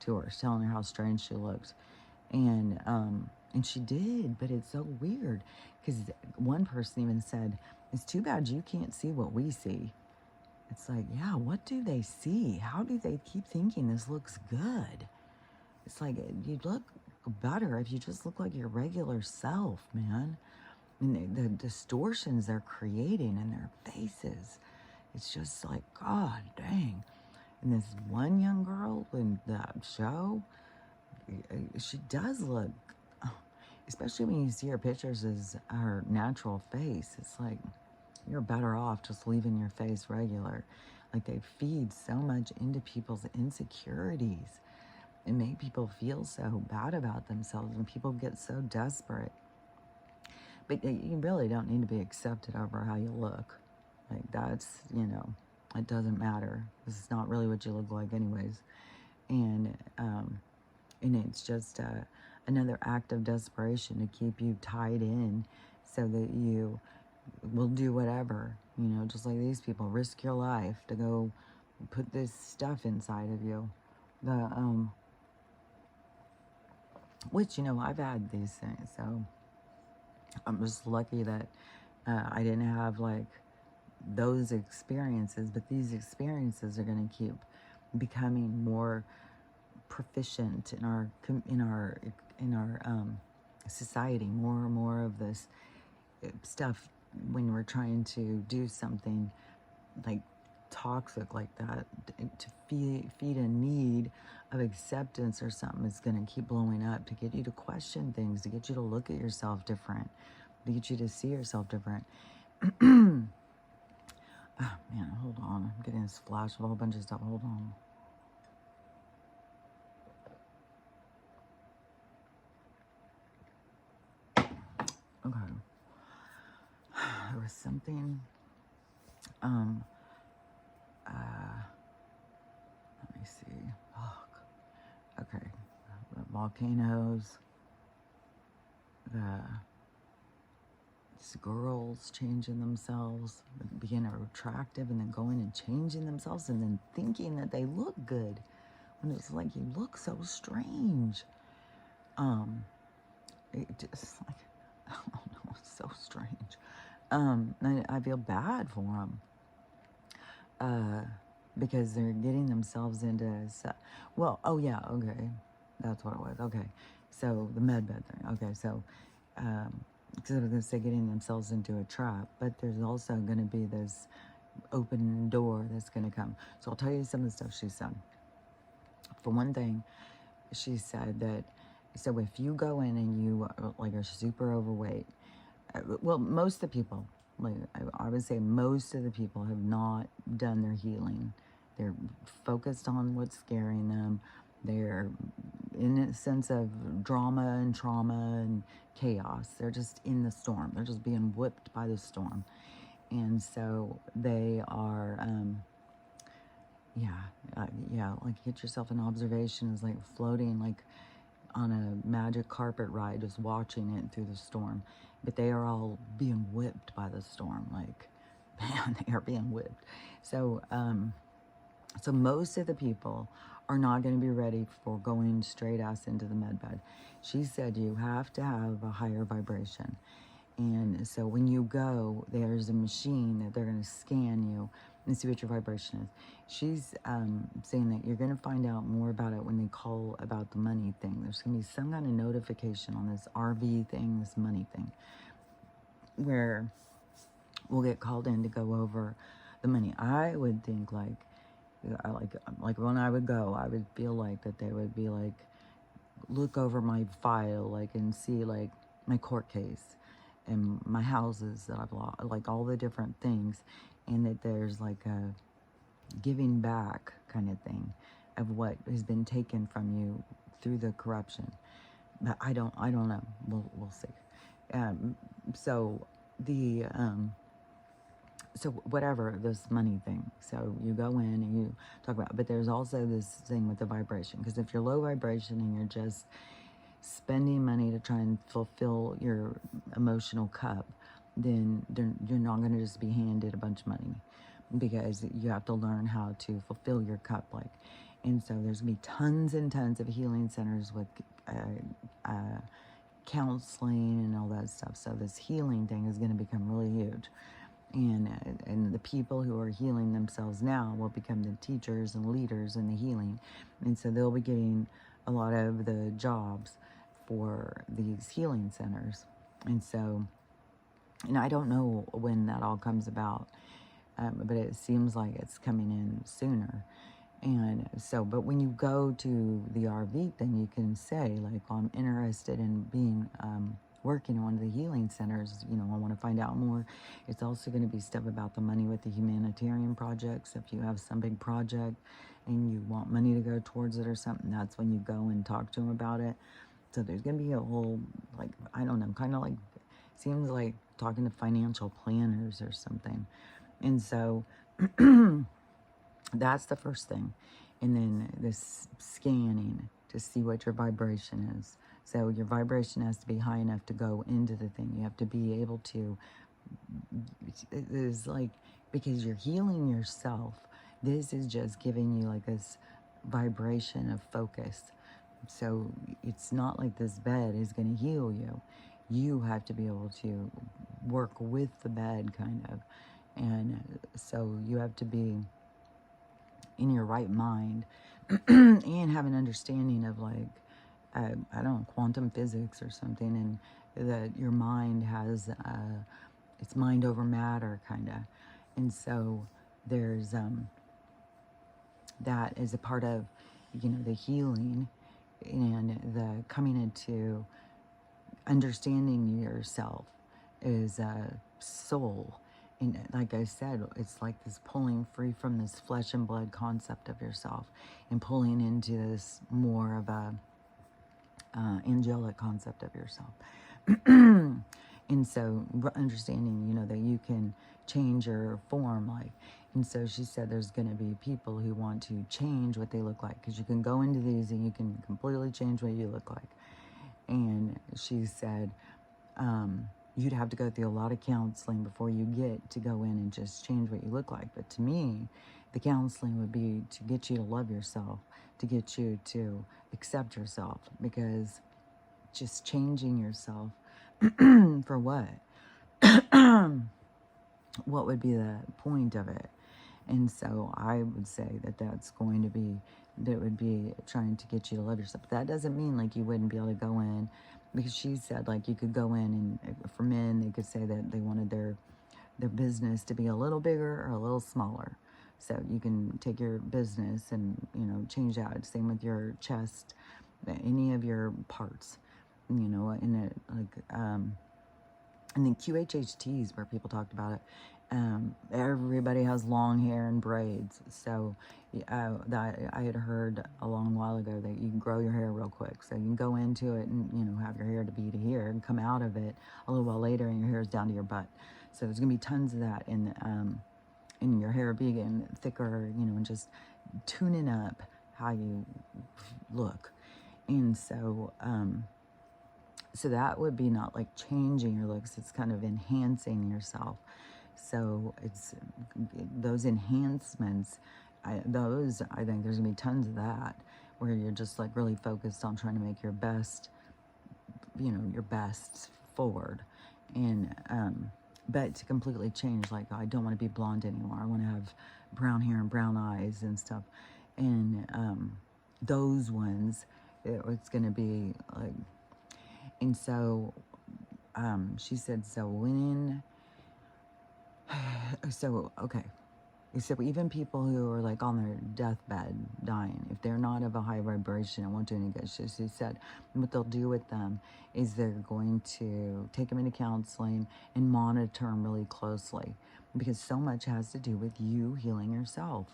to her, telling her how strange she looked. And she did, but it's so weird, because one person even said, it's too bad you can't see what we see. It's like, yeah, what do they see? How do they keep thinking this looks good? It's like, you'd look better if you just look like your regular self, man. I mean, the distortions they're creating in their faces, it's just like, God dang. And this one young girl in that show, she does look, especially when you see her pictures as her natural face, it's like, you're better off just leaving your face regular. Like, they feed so much into people's insecurities and make people feel so bad about themselves, and people get so desperate. But you really don't need to be accepted over how you look. Like, that's, you know, it doesn't matter. This is not really what you look like anyways. And it's just another act of desperation to keep you tied in so that you will do whatever, you know, just like these people, risk your life to go put this stuff inside of you. The which, you know, I've had these things, so I'm just lucky that I didn't have like those experiences, but these experiences are going to keep becoming more proficient in our society. More and more of this stuff when we're trying to do something like toxic like that to feed a need of acceptance or something is going to keep blowing up, to get you to question things, to get you to look at yourself different, to get you to see yourself different. Oh man, hold on, I'm getting this flash of a whole bunch of stuff. Hold on. Okay. There was something let me see. Oh, okay. The volcanoes, these girls changing themselves, being attractive, and then going and changing themselves, and then thinking that they look good when it's like, you look so strange. It just like, I don't know, it's so strange. I feel bad for them. Because they're getting themselves into, well, oh yeah, okay, that's what it was. Okay, so the med bed thing. Okay, so because I was going to say getting themselves into a trap, but there's also going to be this open door that's going to come. So I'll tell you some of the stuff she said. For one thing, she said that, so if you go in and you like are super overweight, well, most of the people, like I would say most of the people have not done their healing. They're focused on what's scaring them. They're in a sense of drama and trauma and chaos. They're just in the storm. They're just being whipped by the storm. And so they are, like get yourself an observation is like floating like on a magic carpet ride, just watching it through the storm. But they are all being whipped by the storm. Like, man, they are being whipped. So, so most of the people are not going to be ready for going straight ass into the med bed. She said you have to have a higher vibration. And so when you go, there's a machine that they're going to scan you and see what your vibration is. She's saying that you're going to find out more about it when they call about the money thing. There's going to be some kind of notification on this RV thing, this money thing, where we'll get called in to go over the money. I would think like when I would go, I would feel like that they would be like, look over my file, like, and see like my court case and my houses that I've lost, like all the different things, and that there's like a giving back kind of thing of what has been taken from you through the corruption. But I don't know. We'll see. So the so whatever, this money thing. So you go in and you talk about, but there's also this thing with the vibration, because if you're low vibration and you're just spending money to try and fulfill your emotional cup, then you're not going to just be handed a bunch of money, because you have to learn how to fulfill your cup. Like, and so there's going to be tons and tons of healing centers with counseling and all that stuff. So this healing thing is going to become really huge. And the people who are healing themselves now will become the teachers and leaders in the healing. And so they'll be getting a lot of the jobs for these healing centers. And so, and I don't know when that all comes about, but it seems like it's coming in sooner. And so, but when you go to the RV, then you can say, like, well, I'm interested in being, working in one of the healing centers. You know, I want to find out more. It's also going to be stuff about the money with the humanitarian projects. If you have some big project and you want money to go towards it or something, that's when you go and talk to them about it. So there's going to be a whole, like, I don't know, kind of like, seems like talking to financial planners or something. And so that's the first thing. And then this scanning to see what your vibration is. So your vibration has to be high enough to go into the thing. You have to be able to, it is like, because you're healing yourself This is just giving you like this vibration of focus. So it's not like this bed is going to heal you. You have to be able to work with the bed, kind of. And so you have to be in your right mind and have an understanding of, like, I don't know, quantum physics or something, and that your mind has, it's mind over matter, kind of. And so there's, that is a part of, the healing and the coming into understanding yourself is a soul. And like I said, it's like this pulling free from this flesh and blood concept of yourself and pulling into this more of a angelic concept of yourself. And so understanding, that you can change your form, like, and so she said there's going to be people who want to change what they look like, because you can go into these and you can completely change what you look like. And she said, you'd have to go through a lot of counseling before you get to go in and just change what you look like. But to me, the counseling would be to get you to love yourself, to get you to accept yourself, because just changing yourself for what? What would be the point of it? And so I would say that that's going to be, that would be trying to get you to love yourself. But that doesn't mean like you wouldn't be able to go in, because she said like you could go in, and for men, they could say that they wanted their business to be a little bigger or a little smaller. So you can take your business and, change that. Same with your chest, any of your parts, in it, like, and then QHHTs, where people talked about it. Everybody has long hair and braids. So that I had heard a long while ago that you can grow your hair real quick. So you can go into it and, have your hair to be to here and come out of it a little while later and your hair is down to your butt. So there's going to be tons of that in your hair being thicker, and just tuning up how you look. And so, so that would be not like changing your looks, it's kind of enhancing yourself. So it's those enhancements, I think there's gonna be tons of that, where you're just like really focused on trying to make your best, your best forward. And but to completely change, like, I don't want to be blonde anymore, I want to have brown hair and brown eyes and stuff. And those ones, it's going to be like, and so she said, so when, so, okay. So even people who are like on their deathbed dying, if they're not of a high vibration and won't do any good, she said what they'll do with them is they're going to take them into counseling and monitor them really closely, because so much has to do with you healing yourself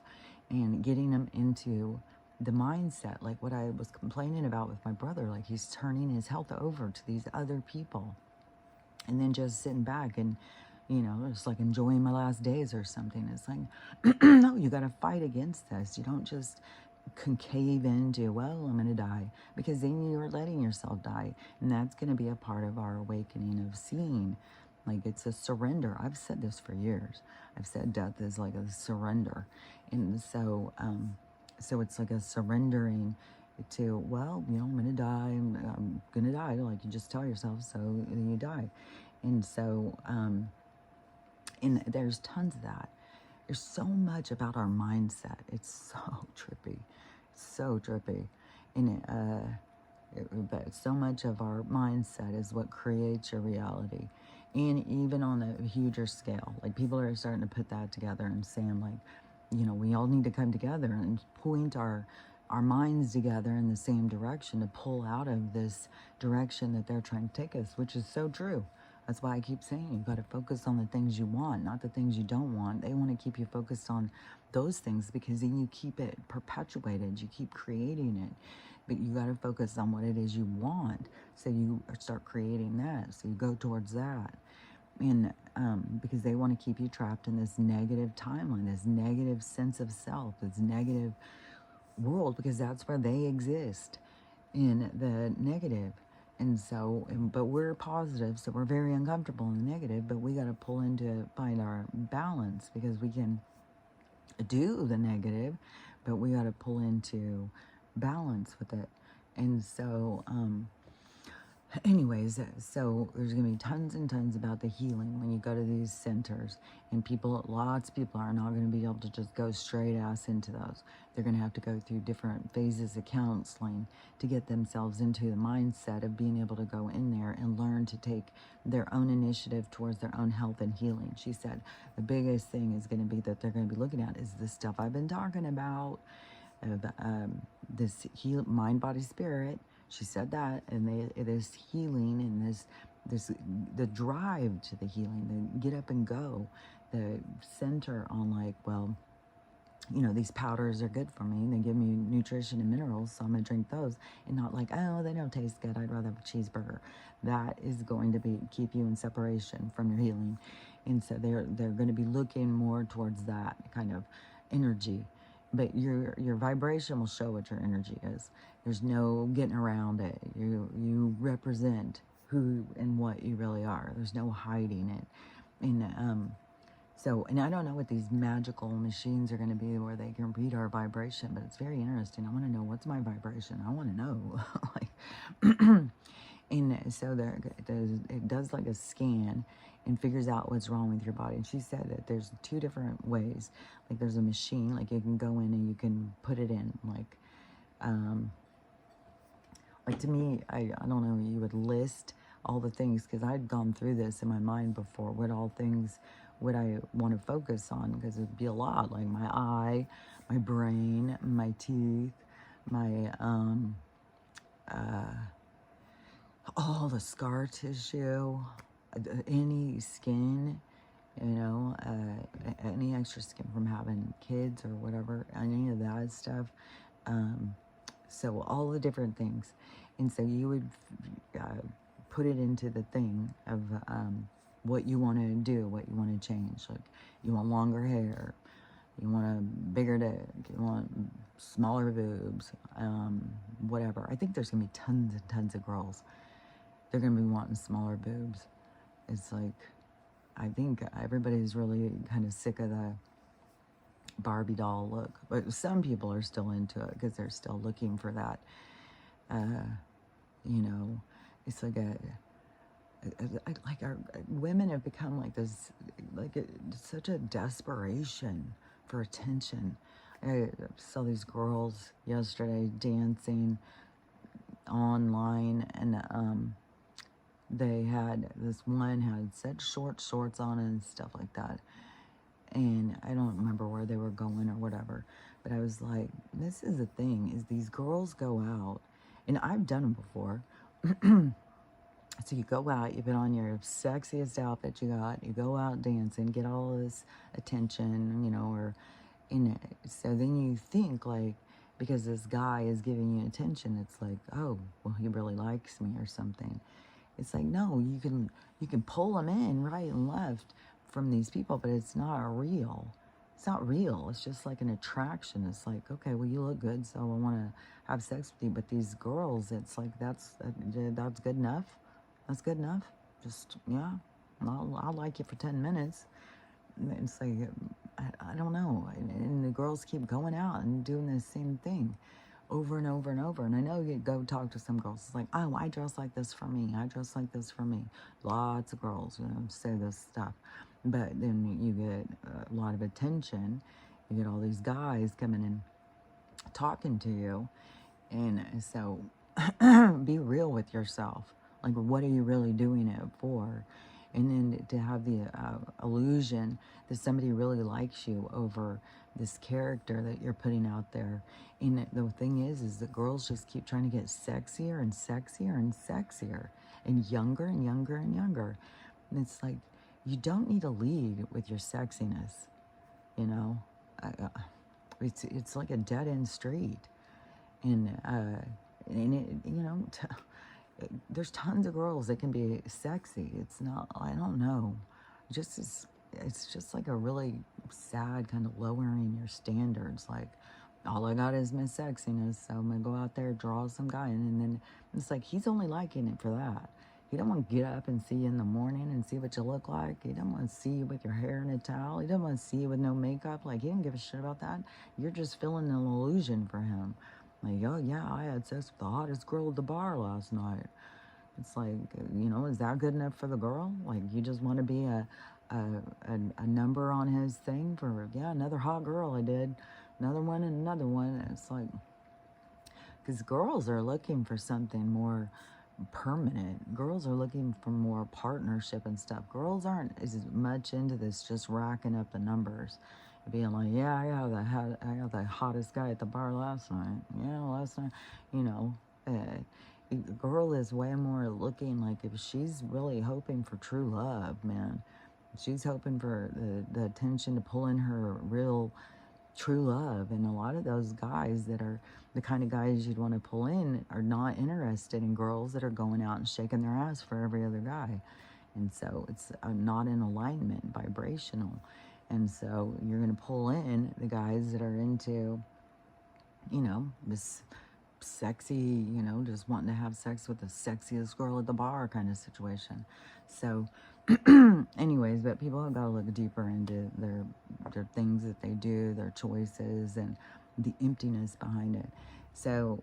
and getting them into the mindset, like what I was complaining about with my brother, like he's turning his health over to these other people and then just sitting back and, it's like enjoying my last days or something. It's like, no, you got to fight against this. You don't just concave into, well, I'm going to die, because then you're letting yourself die. And that's going to be a part of our awakening of seeing, like, it's a surrender. I've said this for years. I've said death is like a surrender. And so, so it's like a surrendering to, well, I'm going to die. I'm going to die. Like, you just tell yourself, so then you die. And so, and there's tons of that. There's so much about our mindset. It's so trippy. So trippy. And but so much of our mindset is what creates your reality. And even on a huger scale, like, people are starting to put that together and saying, like, we all need to come together and point our minds together in the same direction to pull out of this direction that they're trying to take us, which is so true. That's why I keep saying you got to focus on the things you want, not the things you don't want. They want to keep you focused on those things, because then you keep it perpetuated. You keep creating it. But you got to focus on what it is you want. So you start creating that. So you go towards that. And because they want to keep you trapped in this negative timeline, this negative sense of self, this negative world, because that's where they exist, in the negative. And so, but we're positive, so we're very uncomfortable in the negative, but we got to pull into, find our balance, because we can do the negative, but we got to pull into balance with it. And so, anyways, so there's going to be tons and tons about the healing when you go to these centers, and people, lots of people are not going to be able to just go straight ass into those. They're going to have to go through different phases of counseling to get themselves into the mindset of being able to go in there and learn to take their own initiative towards their own health and healing. She said the biggest thing is going to be that they're going to be looking at is the stuff I've been talking about, of this mind, body, spirit. She said that, and this healing and this the drive to the healing, the get up and go, the center on like, well, you know, these powders are good for me. They give me nutrition and minerals, so I'm gonna drink those, and not like, oh, they don't taste good, I'd rather have a cheeseburger. That is going to be keep you in separation from your healing, and so they're going to be looking more towards that kind of energy. But your vibration will show what your energy is. There's no getting around it. You represent who and what you really are. There's no hiding it. And so, and I don't know what these magical machines are going to be where they can read our vibration, but it's very interesting. I want to know, what's my vibration. I want to know. Like, and so it does like a scan and figures out what's wrong with your body. And she said that there's two different ways. Like there's a machine, like you can go in and you can put it in. Like to me, I don't know, you would list all the things, because I'd gone through this in my mind before, what all things would I want to focus on, because it'd be a lot, like my eye, my brain, my teeth, my all the scar tissue, any skin, you know, any extra skin from having kids or whatever, any of that stuff. So all the different things. And so you would put it into the thing of what you want to do, what you want to change. Like you want longer hair, you want a bigger dick, you want smaller boobs, whatever. I think there's going to be tons and tons of girls. They're going to be wanting smaller boobs. It's like, I think everybody's really kind of sick of the Barbie doll look. But some people are still into it because they're still looking for that. You know, it's like our women have become like this, such a desperation for attention. I saw these girls yesterday dancing online, and they had, this one had such short shorts on and stuff like that. And I don't remember where they were going or whatever. But I was like, this is the thing, is these girls go out, and I've done them before. So you go out, you put on your sexiest outfit you got, you go out dancing, get all this attention, you know, or in it. So then you think like, because this guy is giving you attention, it's like, oh, well, he really likes me or something. It's like, no, you can pull them in right and left from these people, but it's not real. It's not real. It's just like an attraction. It's like, okay, well, you look good, so I want to have sex with you. But these girls, it's like, that's good enough. That's good enough. Just, yeah, I'll like you for 10 minutes. It's like, I don't know. And the girls keep going out and doing the same thing over and over and over. And I know you go talk to some girls. It's like, oh, I dress like this for me. I dress like this for me. Lots of girls, you know, say this stuff. But then you get a lot of attention. You get all these guys coming in talking to you. And so be real with yourself. Like, what are you really doing it for? And then to have the illusion that somebody really likes you over this character that you're putting out there. And the thing is that girls just keep trying to get sexier and sexier and sexier and younger and younger and younger. And it's like, you don't need to lead with your sexiness, you know? It's like a dead-end street. And it, you know, there's tons of girls that can be sexy. It's not, I don't know. It's just like a really sad kind of lowering your standards. Like, all I got is my sexiness, so I'm gonna go out there, draw some guy, and then it's like, he's only liking it for that. He don't want to get up and see you in the morning and see what you look like. He don't want to see you with your hair in a towel. He don't want to see you with no makeup. Like, he didn't give a shit about that. You're just feeling an illusion for him. Like, oh yeah, I had sex with the hottest girl at the bar last night. It's like, is that good enough for the girl? Like, you just want to be a number on his thing for, yeah, another hot girl I did. Another one and another one. And it's like, because girls are looking for something more permanent. Girls are looking for more partnership and stuff. Girls aren't as much into this just racking up the numbers. Being like, yeah, I got the hottest guy at the bar last night. Yeah, last night, you know. A girl is way more looking like if she's really hoping for true love, man. She's hoping for the attention to pull in her real true love. And a lot of those guys that are the kind of guys you'd want to pull in are not interested in girls that are going out and shaking their ass for every other guy. And so it's not in alignment, vibrational. And so you're going to pull in the guys that are into, this sexy, just wanting to have sex with the sexiest girl at the bar kind of situation. So anyways, but people have got to look deeper into their things that they do, their choices, and the emptiness behind it. So,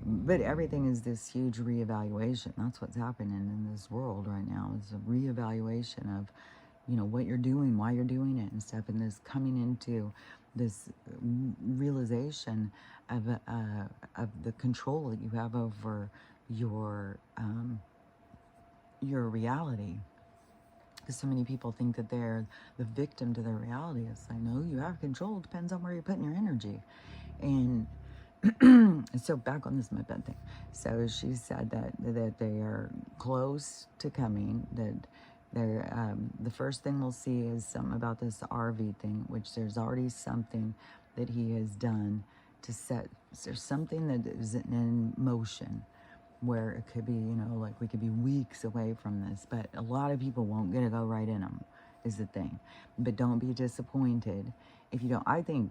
but everything is this huge reevaluation. That's what's happening in this world right now. It's a reevaluation of, what you're doing, why you're doing it, and stuff. And this coming into this realization of the control that you have over your reality. Because so many people think that they're the victim to their reality. It's like, no, you have control. It depends on where you're putting your energy. And so back on this moped thing. So she said that they are close to coming, that they're, the first thing we'll see is something about this RV thing, which there's already something that he has done to set, there's something that is in motion where it could be, like we could be weeks away from this, but a lot of people won't get to go right in them is the thing. But don't be disappointed if you don't. I think,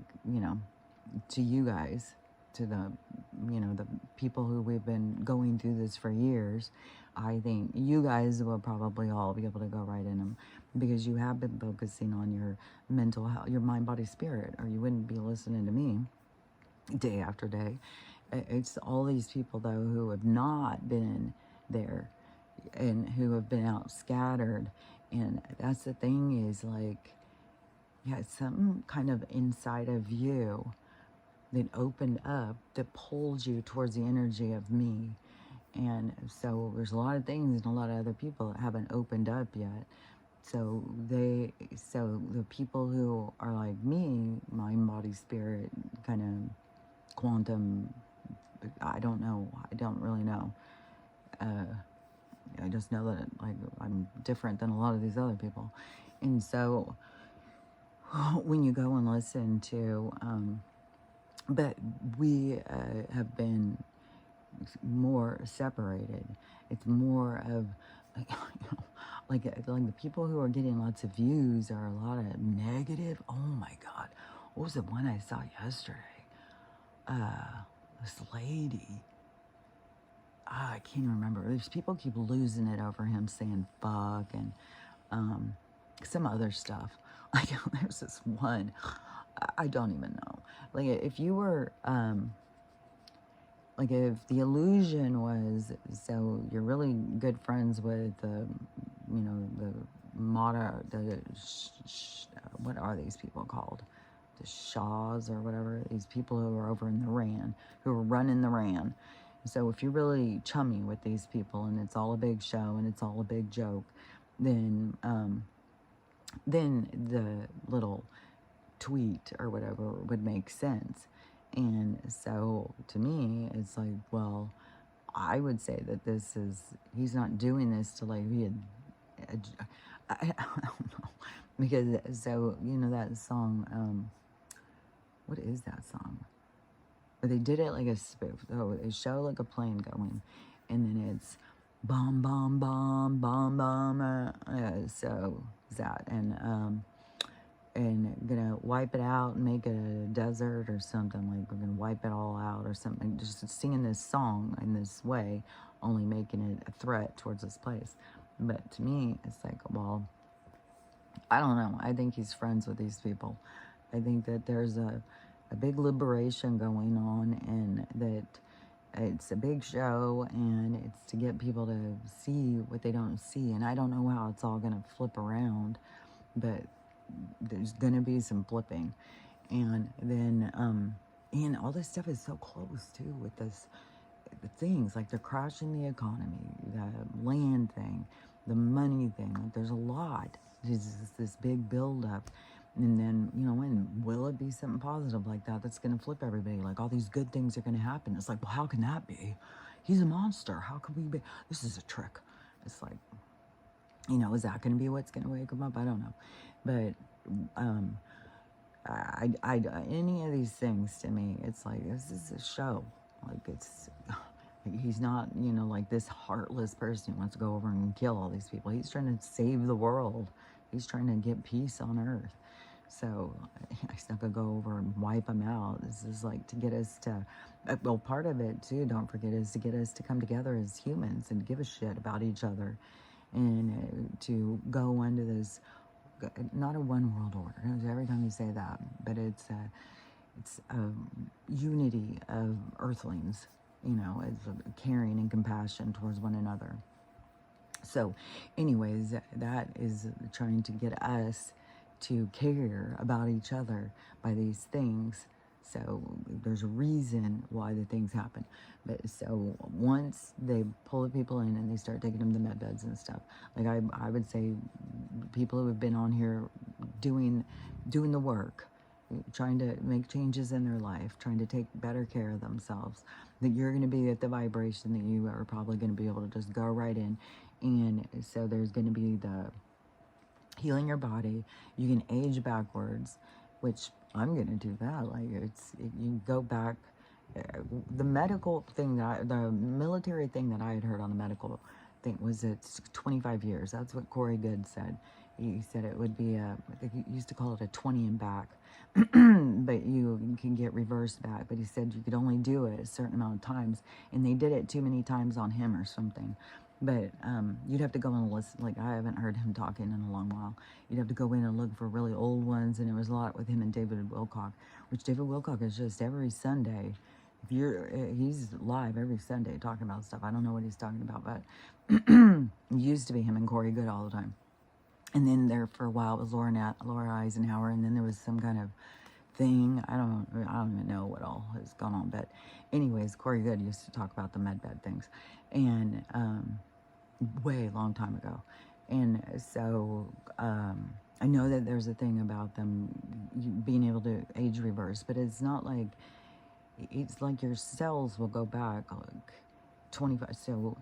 to you guys, to the, the people who we've been going through this for years, I think you guys will probably all be able to go right in them because you have been focusing on your mental health, your mind, body, spirit, or you wouldn't be listening to me day after day. It's all these people, though, who have not been there and who have been out scattered. And that's the thing is, like, yeah, it's something kind of inside of you that opened up that pulled you towards the energy of me. And so there's a lot of things and a lot of other people that haven't opened up yet. So the people who are like me, mind, body, spirit, kind of quantum, I don't know. I don't really know. I just know that like I'm different than a lot of these other people. And so when you go and listen to, but we have been more separated. It's more of like the people who are getting lots of views are a lot of negative. Oh my God, what was the one I saw yesterday? This lady, I can't remember. There's people keep losing it over him saying fuck and some other stuff. Like there's this one, I don't even know. Like if you were, like if the illusion was, so you're really good friends with the, the what are these people called? The Shaws or whatever, these people who are over in the RAN, who are running the RAN. So if you're really chummy with these people and it's all a big show and it's all a big joke, then the little tweet or whatever would make sense. And so to me, it's like, well, I would say that he's not doing this to like be I don't know. Because, so, that song, what is that song? But they did it like a spoof. So they show like a plane going, and then it's bomb, bomb, bomb, bomb, bomb. So that, and gonna wipe it out and make it a desert or something, like we're gonna wipe it all out or something, just singing this song in this way only making it a threat towards this place. But to me, it's like, well, I don't know. I think he's friends with these people. I think that there's a big liberation going on, and that it's a big show, and it's to get people to see what they don't see. And I don't know how it's all going to flip around, but there's going to be some flipping. And then, and all this stuff is so close too with this, the things like they're crashing the economy, the land thing, the money thing. Like there's a lot. There's this big buildup. And then, you know, when will it be something positive like that that's going to flip everybody? Like all these good things are going to happen. It's like, well, how can that be? He's a monster. How could we be? This is a trick. It's like, you know, is that going to be what's going to wake him up? I don't know. But any of these things to me, it's like, this is a show. Like it's, he's not, you know, like this heartless person who wants to go over and kill all these people. He's trying to save the world. He's trying to get peace on earth. So he's not going to go over and wipe them out. This is like to get us to, well, part of it too, don't forget, is to get us to come together as humans and give a shit about each other, and to go into this, not a one world order. Every time you say that, but it's a unity of earthlings, you know, it's caring and compassion towards one another. So anyways, that is trying to get us to care about each other by these things. So there's a reason why the things happen. But so once they pull the people in and they start taking them to med beds and stuff, like I would say people who have been on here doing the work, trying to make changes in their life, trying to take better care of themselves, that you're going to be at the vibration that you are probably going to be able to just go right in. And so there's going to be the healing your body. You can age backwards, which I'm going to do that. Like you go back. The medical thing the military thing that I had heard on the medical thing was it's 25 years. That's what Corey Good said. He said it would be he used to call it a 20 and back, but you can get reversed back. But he said you could only do it a certain amount of times, and they did it too many times on him or something. But you'd have to go and listen. Like, I haven't heard him talking in a long while. You'd have to go in and look for really old ones, and there was a lot with him and David Wilcock, which David Wilcock is just every Sunday. He's live every Sunday talking about stuff. I don't know what he's talking about, but it used to be him and Corey Good all the time. And then there for a while it was Laura Eisenhower, and then there was some kind of thing. I don't even know what all has gone on. But anyways, Corey Good used to talk about the medbed things, and way long time ago. And so I know that there's a thing about them being able to age reverse, but it's not like, it's like your cells will go back like 25, so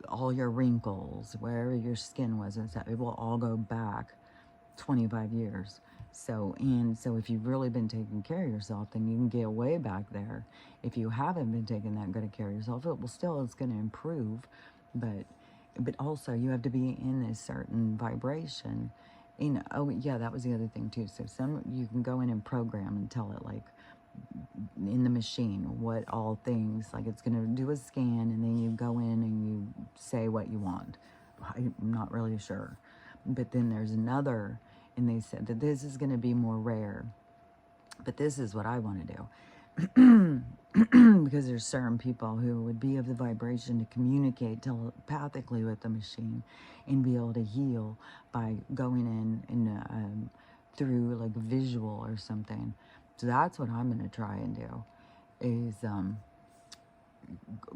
all your wrinkles, wherever your skin was and stuff, it will all go back 25 years. So if you've really been taking care of yourself, then you can get way back there. If you haven't been taking that good care of yourself, it's going to improve, but also you have to be in this certain vibration. Oh yeah, that was the other thing too. So you can go in and program and tell it, like, in the machine, what all things, like it's going to do a scan, and then you go in and you say what you want. I'm not really sure. But then there's another, and they said that this is going to be more rare, but this is what I want to do. Because there's certain people who would be of the vibration to communicate telepathically with the machine and be able to heal by going in and through like visual or something. So that's what I'm going to try and do, is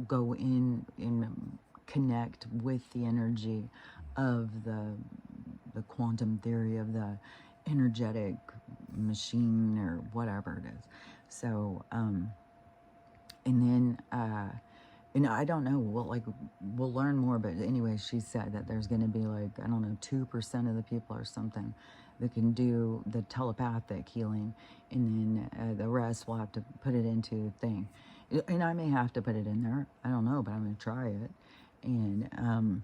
go in and connect with the energy of the quantum theory of the energetic machine or whatever it is. So, and then, and I don't know, we'll learn more, but anyway, she said that there's going to be like, I don't know, 2% of the people or something that can do the telepathic healing, and then the rest will have to put it into the thing. And I may have to put it in there. I don't know, but I'm going to try it. And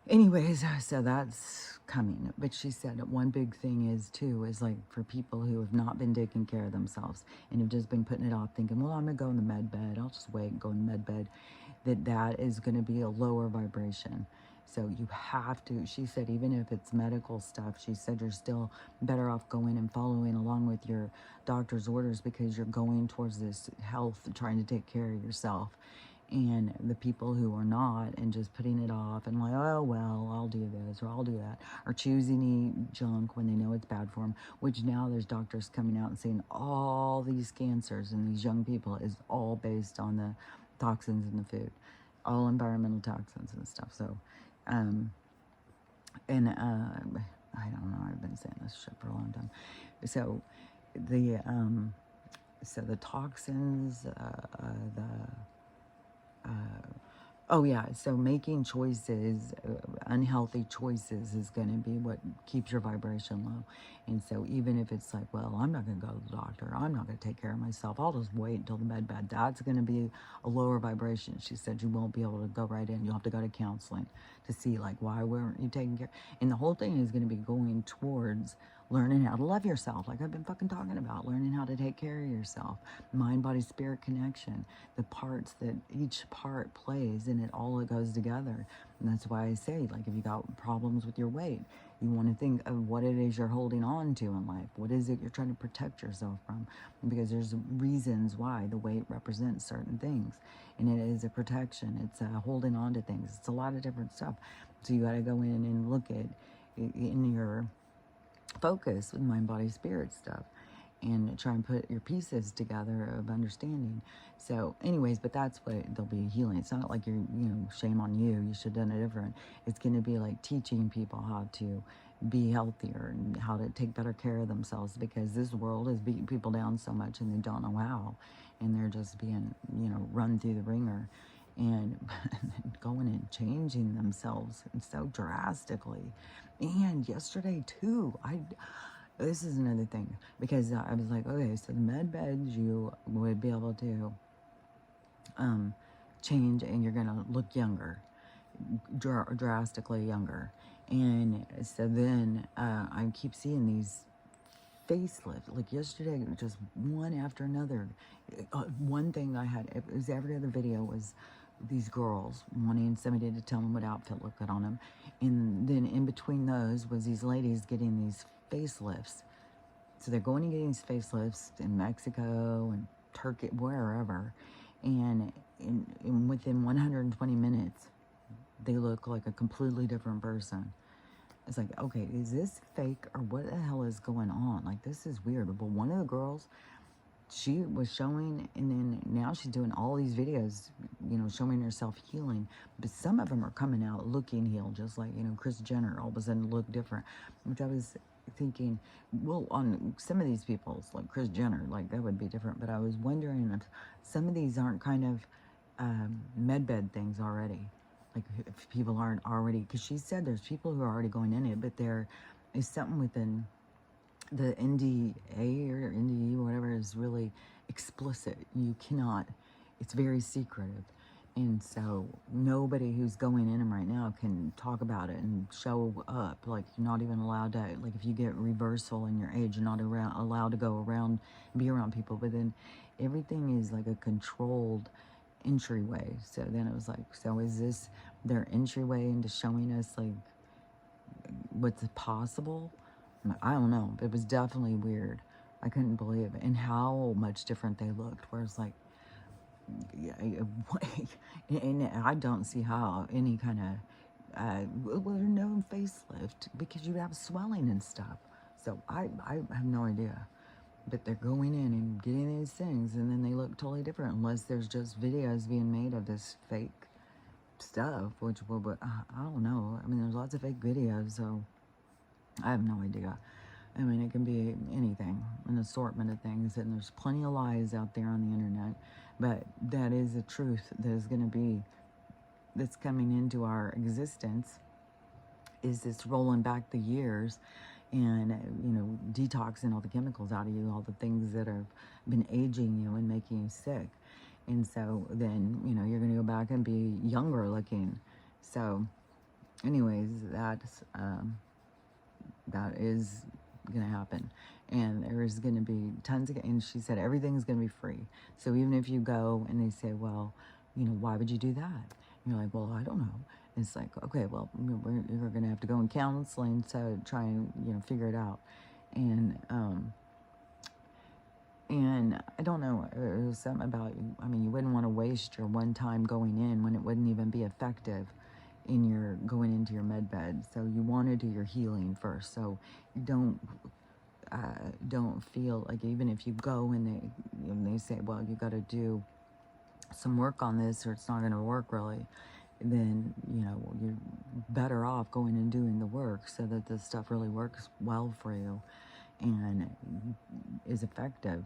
anyways, so that's coming. But she said that one big thing is too, is like for people who have not been taking care of themselves and have just been putting it off thinking, well, I'm gonna go in the med bed, I'll just wait and go in the med bed, that is going to be a lower vibration. So you have to, she said, even if it's medical stuff, she said you're still better off going and following along with your doctor's orders, because you're going towards this health, trying to take care of yourself. And the people who are not, and just putting it off and like, oh, well, I'll do this or I'll do that, or choosing to eat junk when they know it's bad for them, which now there's doctors coming out and saying all these cancers in these young people is all based on the toxins in the food, all environmental toxins and stuff. So, and I don't know, I've been saying this shit for a long time. So the toxins, oh yeah, so making choices, unhealthy choices, is going to be what keeps your vibration low. And so even if it's like, well, I'm not going to go to the doctor, I'm not going to take care of myself, I'll just wait until the med bed, that's going to be a lower vibration. She said you won't be able to go right in. You'll have to go to counseling to see, like, why weren't you taking care? And the whole thing is going to be going towards learning how to love yourself, like I've been fucking talking about, learning how to take care of yourself, mind, body, spirit connection, the parts that each part plays, and it all goes together. And that's why I say, like, if you got problems with your weight, you want to think of what it is you're holding on to in life. What is it you're trying to protect yourself from? Because there's reasons why the weight represents certain things. And it is a protection. It's a holding on to things. It's a lot of different stuff. So you got to go in and look at in your focus with mind, body, spirit stuff, and try and put your pieces together of understanding. So anyways, but that's what they'll be healing. It's not like shame on you, you should have done it different. It's going to be like teaching people how to be healthier and how to take better care of themselves, because this world is beating people down so much and they don't know how, and they're just being run through the ringer, and going and changing themselves so drastically. And yesterday too, this is another thing, because I was like, okay, so the med beds, you would be able to change, and you're gonna look younger, drastically younger. And so then I keep seeing these facelifts, like yesterday, just one after another. One thing I had, it was every other video was these girls wanting somebody to tell them what outfit look good on them, and then in between those was these ladies getting these facelifts. So they're going and getting these facelifts in Mexico and Turkey, wherever, and within 120 minutes they look like a completely different person. It's like, okay, is this fake or what the hell is going on? Like, this is weird. But one of the girls, she was showing, and then now she's doing all these videos, showing herself healing. But some of them are coming out looking healed, just like, Kris Jenner all of a sudden looked different. Which I was thinking, well, on some of these people's, like Kris Jenner, like that would be different. But I was wondering if some of these aren't kind of med bed things already. Like if people aren't already, because she said there's people who are already going in it, but there is something within the NDA or NDE, whatever, is really explicit. You cannot, it's very secretive. And so nobody who's going in them right now can talk about it and show up. Like, you're not even allowed to, like, if you get reversal in your age, you're not allowed to go around, be around people. But then everything is like a controlled entryway. So then it was like, so is this their entryway into showing us like what's possible? I don't know. It was definitely weird. I couldn't believe it, and how much different they looked. Whereas, like, yeah, and I don't see how any kind of well, no facelift, because you have swelling and stuff. So I have no idea. But they're going in and getting these things, and then they look totally different, unless there's just videos being made of this fake stuff, which, well, but I don't know. I mean, there's lots of fake videos, so I have no idea. I mean, it can be anything, an assortment of things, and there's plenty of lies out there on the internet, but that is the truth that is going to be, that's coming into our existence, is this rolling back the years and, detoxing all the chemicals out of you, all the things that have been aging you and making you sick. And so then, you're going to go back and be younger looking. So anyways, that is going to happen. And there's going to be tons of, and she said everything's going to be free. So even if you go and they say, well, why would you do that? And you're like, well, I don't know. And it's like, okay, well, you're going to have to go in counseling to try and, figure it out. And I don't know, it was something about, you wouldn't want to waste your one time going in when it wouldn't even be effective in your going into your med bed. So you want to do your healing first. So you don't feel like, even if you go and they say, well, you got to do some work on this or it's not going to work really, then you're better off going and doing the work so that this stuff really works well for you and is effective.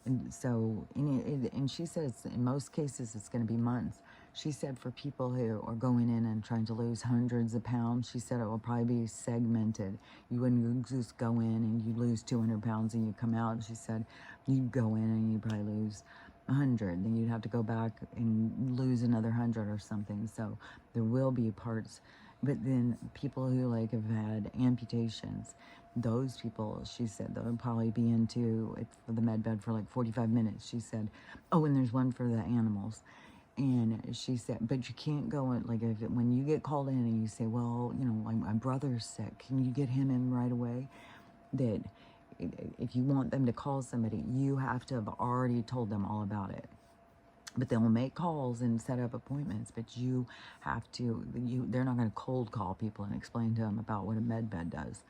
And so, and she says in most cases it's going to be months. She said for people who are going in and trying to lose hundreds of pounds, she said it will probably be segmented. You wouldn't just go in and you lose 200 pounds and you come out. She said you'd go in and you'd probably lose 100. Then you'd have to go back and lose another 100 or something. So there will be parts. But then people who have had amputations, those people, she said, they'll probably be into it for the med bed for 45 minutes. She said, oh, and there's one for the animals. And she said, but you can't go in, when you get called in and you say, well, my brother's sick, can you get him in right away? That if you want them to call somebody, you have to have already told them all about it. But they'll make calls and set up appointments, but you have to, they're not going to cold call people and explain to them about what a med bed does.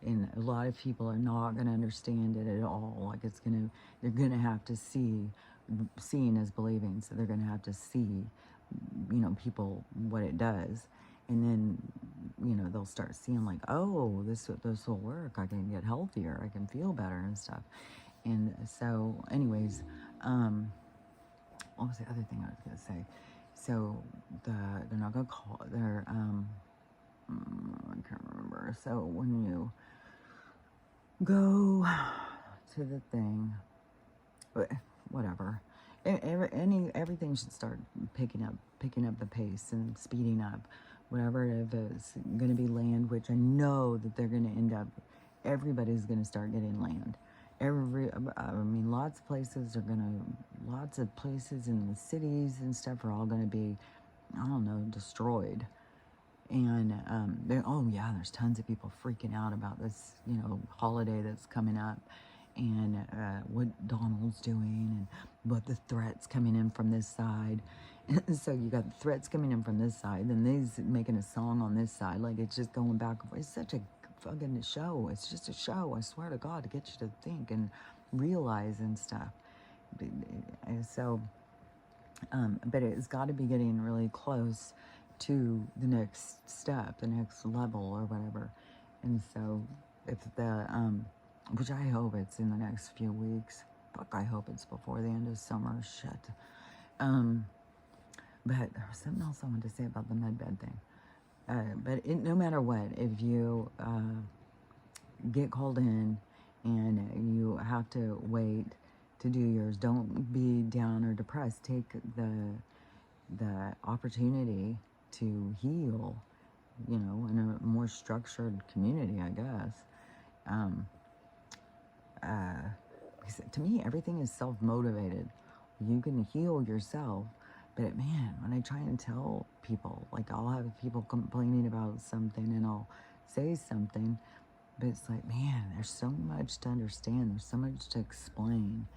And a lot of people are not going to understand it at all. They're going to have to seeing is believing. So they're going to have to see, people, what it does. And then, they'll start seeing oh, this will work. I can get healthier. I can feel better and stuff. And so anyways, what was the other thing I was going to say? So they're not going to call, I can't remember. So when you go to the thing, whatever, everything should start picking up the pace and speeding up. Whatever it is going to be land, which I know that they're going to end up, everybody's going to start getting land. Lots of places in the cities and stuff are all going to be, I don't know, destroyed. And there's tons of people freaking out about this, holiday that's coming up, and what Donald's doing, and what the threats coming in from this side. So you got the threats coming in from this side, then these making a song on this side, it's just going back and forth. It's such a fucking show. It's just a show, I swear to God, to get you to think and realize and stuff. So, but it's got to be getting really close to the next step, the next level or whatever. And so if which I hope it's in the next few weeks. Fuck, I hope it's before the end of summer. Shit. But there was something else I wanted to say about the med bed thing. But no matter what, if you get called in and you have to wait to do yours, don't be down or depressed. Take the opportunity to heal, in a more structured community, I guess. To me, everything is self-motivated. You can heal yourself. But man, when I try and tell people, I'll have people complaining about something and I'll say something, but it's man, there's so much to understand. There's so much to explain.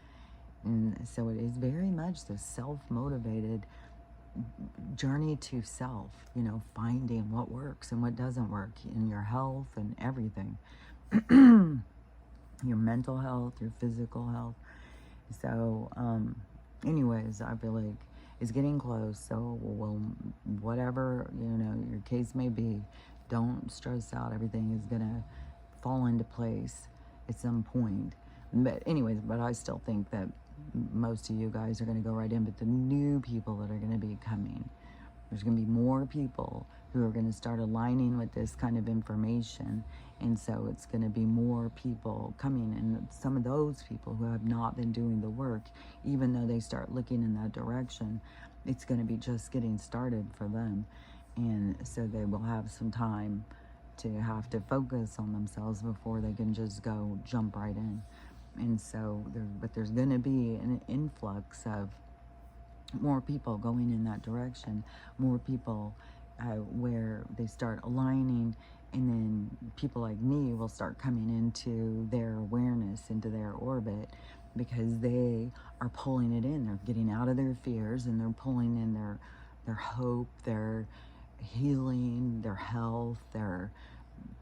And so it is very much the self-motivated journey to self, finding what works and what doesn't work in your health and everything. Your mental health, your physical health. So, anyways, I feel like it's getting close. So, whatever, your case may be, don't stress out. Everything is going to fall into place at some point. But anyways, I still think that most of you guys are going to go right in. But the new people that are going to be coming, there's going to be more people who are going to start aligning with this kind of information. And so it's going to be more people coming. And some of those people who have not been doing the work, even though they start looking in that direction, it's going to be just getting started for them. And so they will have some time to have to focus on themselves before they can just go jump right in. And so but there's going to be an influx of more people going in that direction, more people where they start aligning, and then people like me will start coming into their awareness, into their orbit, because they are pulling it in. They're getting out of their fears, and they're pulling in their hope, their healing, their health, their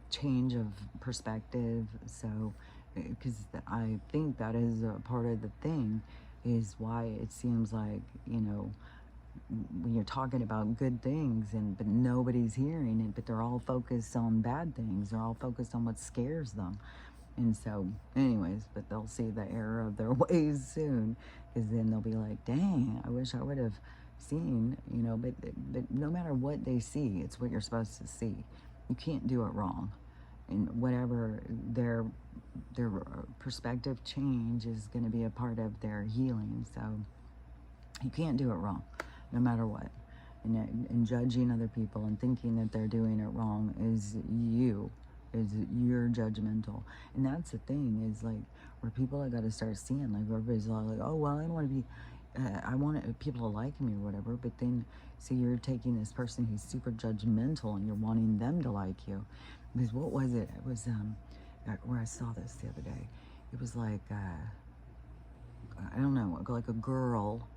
change of perspective. So, because I think that is a part of the thing, is why it seems like, when you're talking about good things, but nobody's hearing it, but they're all focused on bad things. They're all focused on what scares them. And so, anyways, but they'll see the error of their ways soon, because then they'll be like, dang, I wish I would have seen, but no matter what they see, it's what you're supposed to see. You can't do it wrong. And whatever their perspective change is going to be a part of their healing. So you can't do it wrong, no matter what. And judging other people and thinking that they're doing it wrong is you're judgmental. And that's the thing, is like, where people have got to start seeing, like, everybody's all like, oh, well, I don't want to be, I want people to like me or whatever. But then, see, you're taking this person who's super judgmental and you're wanting them to like you. Because what was it? It was where I saw this the other day. It was like, I don't know, like a girl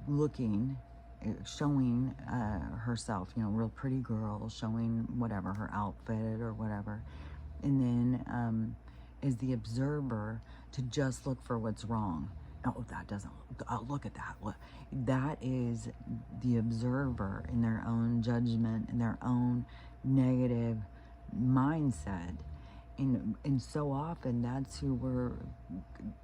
looking, showing herself, real pretty girl, showing whatever, her outfit or whatever. And then is the observer to just look for what's wrong. Oh, that doesn't look, oh, look at that. Look. That is the observer in their own judgment, in their own negative mindset. And so often that's who we're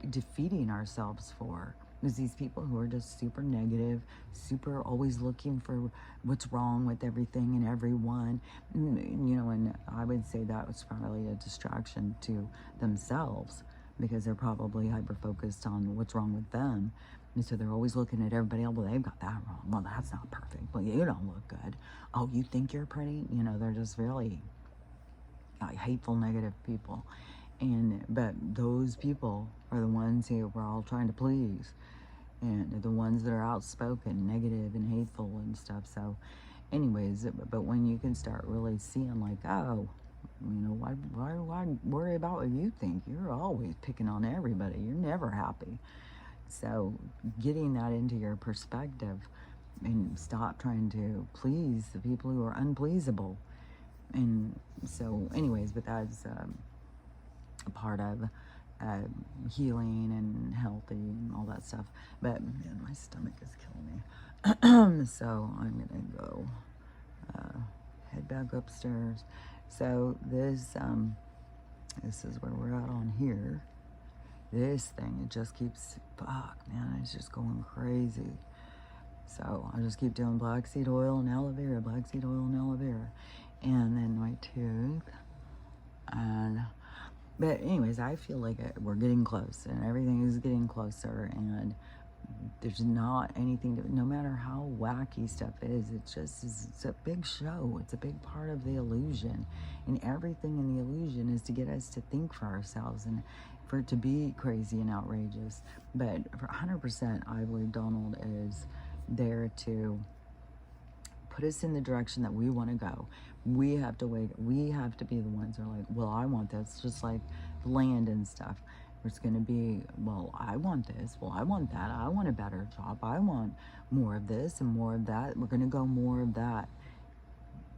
defeating ourselves for. There's these people who are just super negative, super always looking for what's wrong with everything and everyone. And I would say that was probably a distraction to themselves, because they're probably hyper-focused on what's wrong with them. And so they're always looking at everybody else. Well, they've got that wrong. Well, that's not perfect. Well, you don't look good. Oh, you think you're pretty? They're just really hateful, negative people. But those people are the ones who we're all trying to please, and they're the ones that are outspoken, negative and hateful and stuff. So anyways, but when you can start really seeing, like, oh, why worry about what you think? You're always picking on everybody. You're never happy. So getting that into your perspective, and stop trying to please the people who are unpleasable. And so anyways, but that's a part of healing and healthy and all that stuff. But man, my stomach is killing me. So I'm gonna go head back upstairs. So this is where we're at on here. This thing, it just keeps, fuck man, it's just going crazy. So I just keep doing black seed oil and aloe vera, black seed oil and aloe vera, and then my tooth. But anyways, I feel like we're getting close, and everything is getting closer, and there's not anything to, no matter how wacky stuff is, it's a big show. It's a big part of the illusion, and everything in the illusion is to get us to think for ourselves and for it to be crazy and outrageous. But for 100%, I believe Donald is there to put us in the direction that we want to go. We have to wait. We have to be the ones who are like, well, I want this. Just like land and stuff. It's going to be, well, I want this. Well, I want that. I want a better job. I want more of this and more of that. We're going to go more of that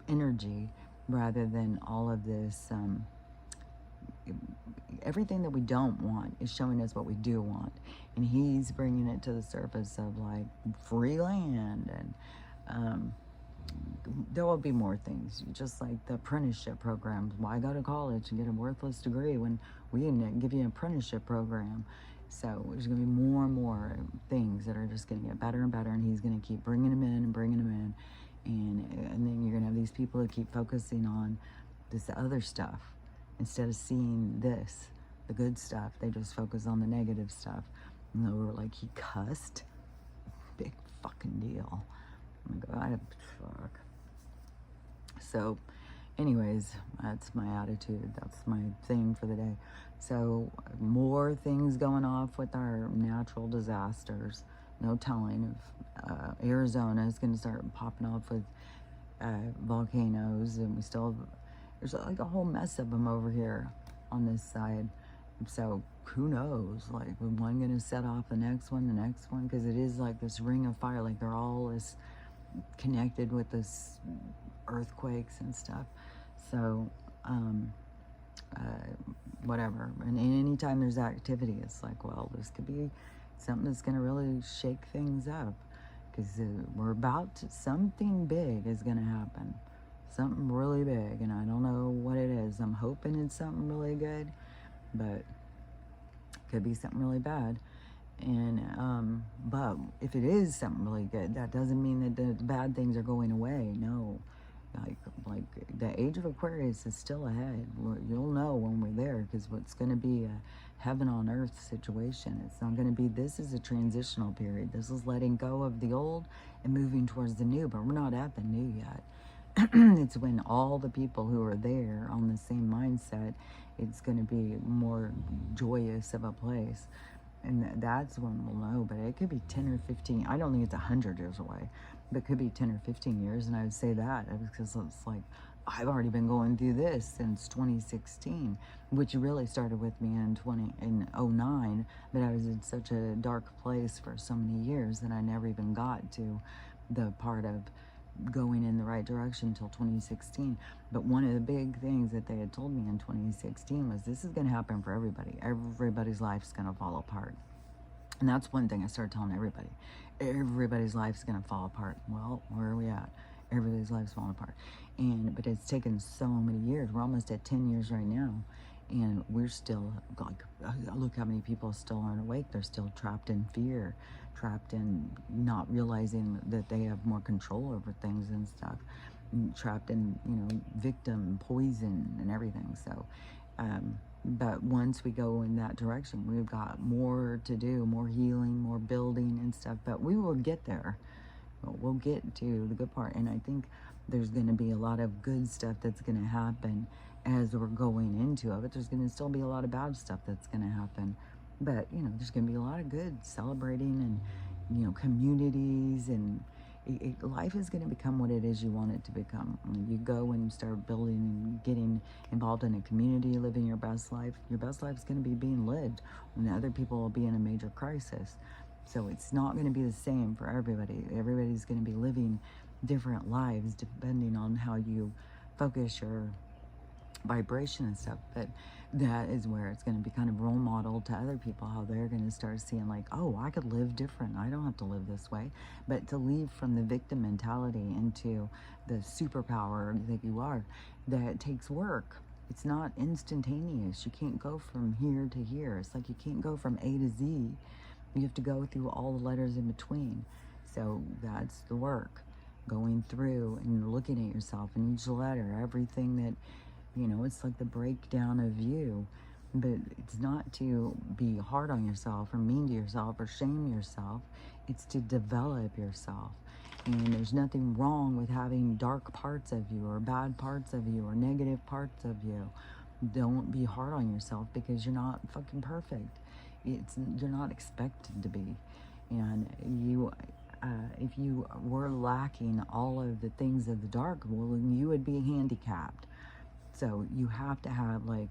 energy rather than all of this. Everything that we don't want is showing us what we do want. And he's bringing it to the surface of like free land, and there will be more things, just like the apprenticeship programs. Why go to college and get a worthless degree when we can give you an apprenticeship program? So there's going to be more and more things that are just going to get better and better, and he's going to keep bringing them in and bringing them in. And then you're going to have these people who keep focusing on this other stuff instead of seeing this, the good stuff. They just focus on the negative stuff. And they were like, he cussed? Big fucking deal. Oh my God, fuck. So anyways, that's my attitude. That's my thing for the day. So more things going off with our natural disasters. No telling if Arizona is going to start popping off with volcanoes, and there's like a whole mess of them over here on this side. So who knows, like one going to set off the next one, because it is like this ring of fire, like they're all this connected with this earthquakes and stuff. So whatever, and anytime there's activity, it's like, well, this could be something that's going to really shake things up, because we're about to, something big is going to happen, something really big, and I don't know what it is. I'm hoping it's something really good, but it could be something really bad. And but if it is something really good, that doesn't mean that the bad things are going away. No, like the age of Aquarius is still ahead. You'll know when we're there, because it's going to be a heaven on earth situation. It's not going to be, this is a transitional period. This is letting go of the old and moving towards the new, but we're not at the new yet. It's when all the people who are there on the same mindset, it's going to be more joyous of a place. And that's when we'll know. But it could be 10 or 15. I don't think it's 100 years away, but it could be 10 or 15 years. And I would say that because it's like, I've already been going through this since 2016, which really started with me in 2009. But I was in such a dark place for so many years that I never even got to the part of going in the right direction until 2016. But one of the big things that they had told me in 2016 was, this is going to happen for everybody. Everybody's life's going to fall apart. And that's one thing I started telling everybody. Everybody's life's going to fall apart. Well, where are we at? Everybody's life's falling apart. But it's taken so many years. We're almost at 10 years right now. And we're still, like, look how many people still aren't awake. They're still trapped in fear, trapped in not realizing that they have more control over things and stuff, and trapped in, victim poison and everything. So, but once we go in that direction, we've got more to do, more healing, more building and stuff. But we will get there. We'll get to the good part. And I think there's going to be a lot of good stuff that's going to happen as we're going into it. But there's going to still be a lot of bad stuff that's going to happen. But, there's going to be a lot of good celebrating and, communities. And life is going to become what it is you want it to become. When you go and start building and getting involved in a community, living your best life is going to be being lived when other people will be in a major crisis. So it's not going to be the same for everybody. Everybody's going to be living different lives depending on how you focus your vibration and stuff. But that is where it's going to be kind of role model to other people, how they're going to start seeing like, oh, I could live different. I don't have to live this way. But to leave from the victim mentality into the superpower that you are, that takes work. It's not instantaneous. You can't go from here to here. It's like you can't go from A to Z. You have to go through all the letters in between. So that's the work. Going through and looking at yourself in each letter, everything that, it's like the breakdown of you. But it's not to be hard on yourself or mean to yourself or shame yourself. It's to develop yourself. And there's nothing wrong with having dark parts of you or bad parts of you or negative parts of you. Don't be hard on yourself, because you're not fucking perfect. You're not expected to be. And if you were lacking all of the things of the dark, well, you would be handicapped. So you have to have like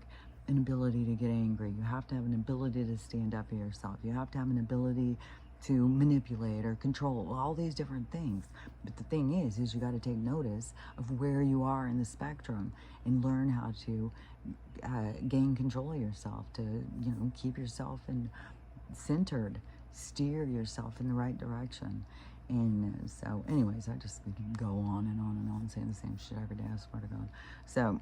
an ability to get angry. You have to have an ability to stand up for yourself. You have to have an ability to manipulate or control, all these different things. But the thing is you got to take notice of where you are in the spectrum and learn how to gain control of yourself, to, keep yourself centered, steer yourself in the right direction. And so anyways, I just go on and on and on saying the same shit every day, I swear to God. So,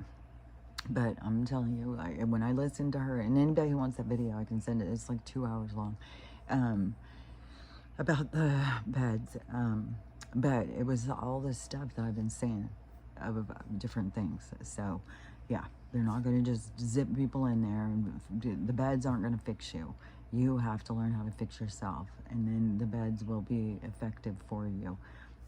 but I'm telling you, when I listen to her, and anybody who wants that video, I can send it. It's like 2 hours long, about the beds. But it was all this stuff that I've been saying of different things. So, yeah, they're not going to just zip people in there. And the beds aren't going to fix you. You have to learn how to fix yourself, and then the beds will be effective for you.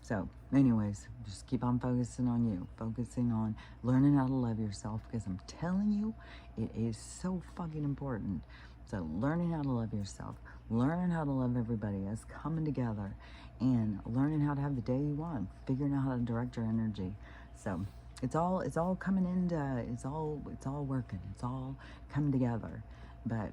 So, anyways, just keep on focusing on you, focusing on learning how to love yourself, because I'm telling you, it is so fucking important. So, learning how to love yourself, learning how to love everybody, us coming together, and learning how to have the day you want, figuring out how to direct your energy. So, it's all coming into, it's all working, it's all coming together. But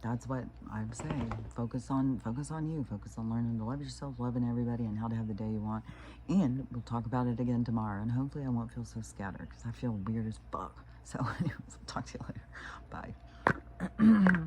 that's what I'm saying. Focus on you. Focus on learning to love yourself, loving everybody, and how to have the day you want. And we'll talk about it again tomorrow. And hopefully I won't feel so scattered, because I feel weird as fuck. So anyways, I'll talk to you later. Bye.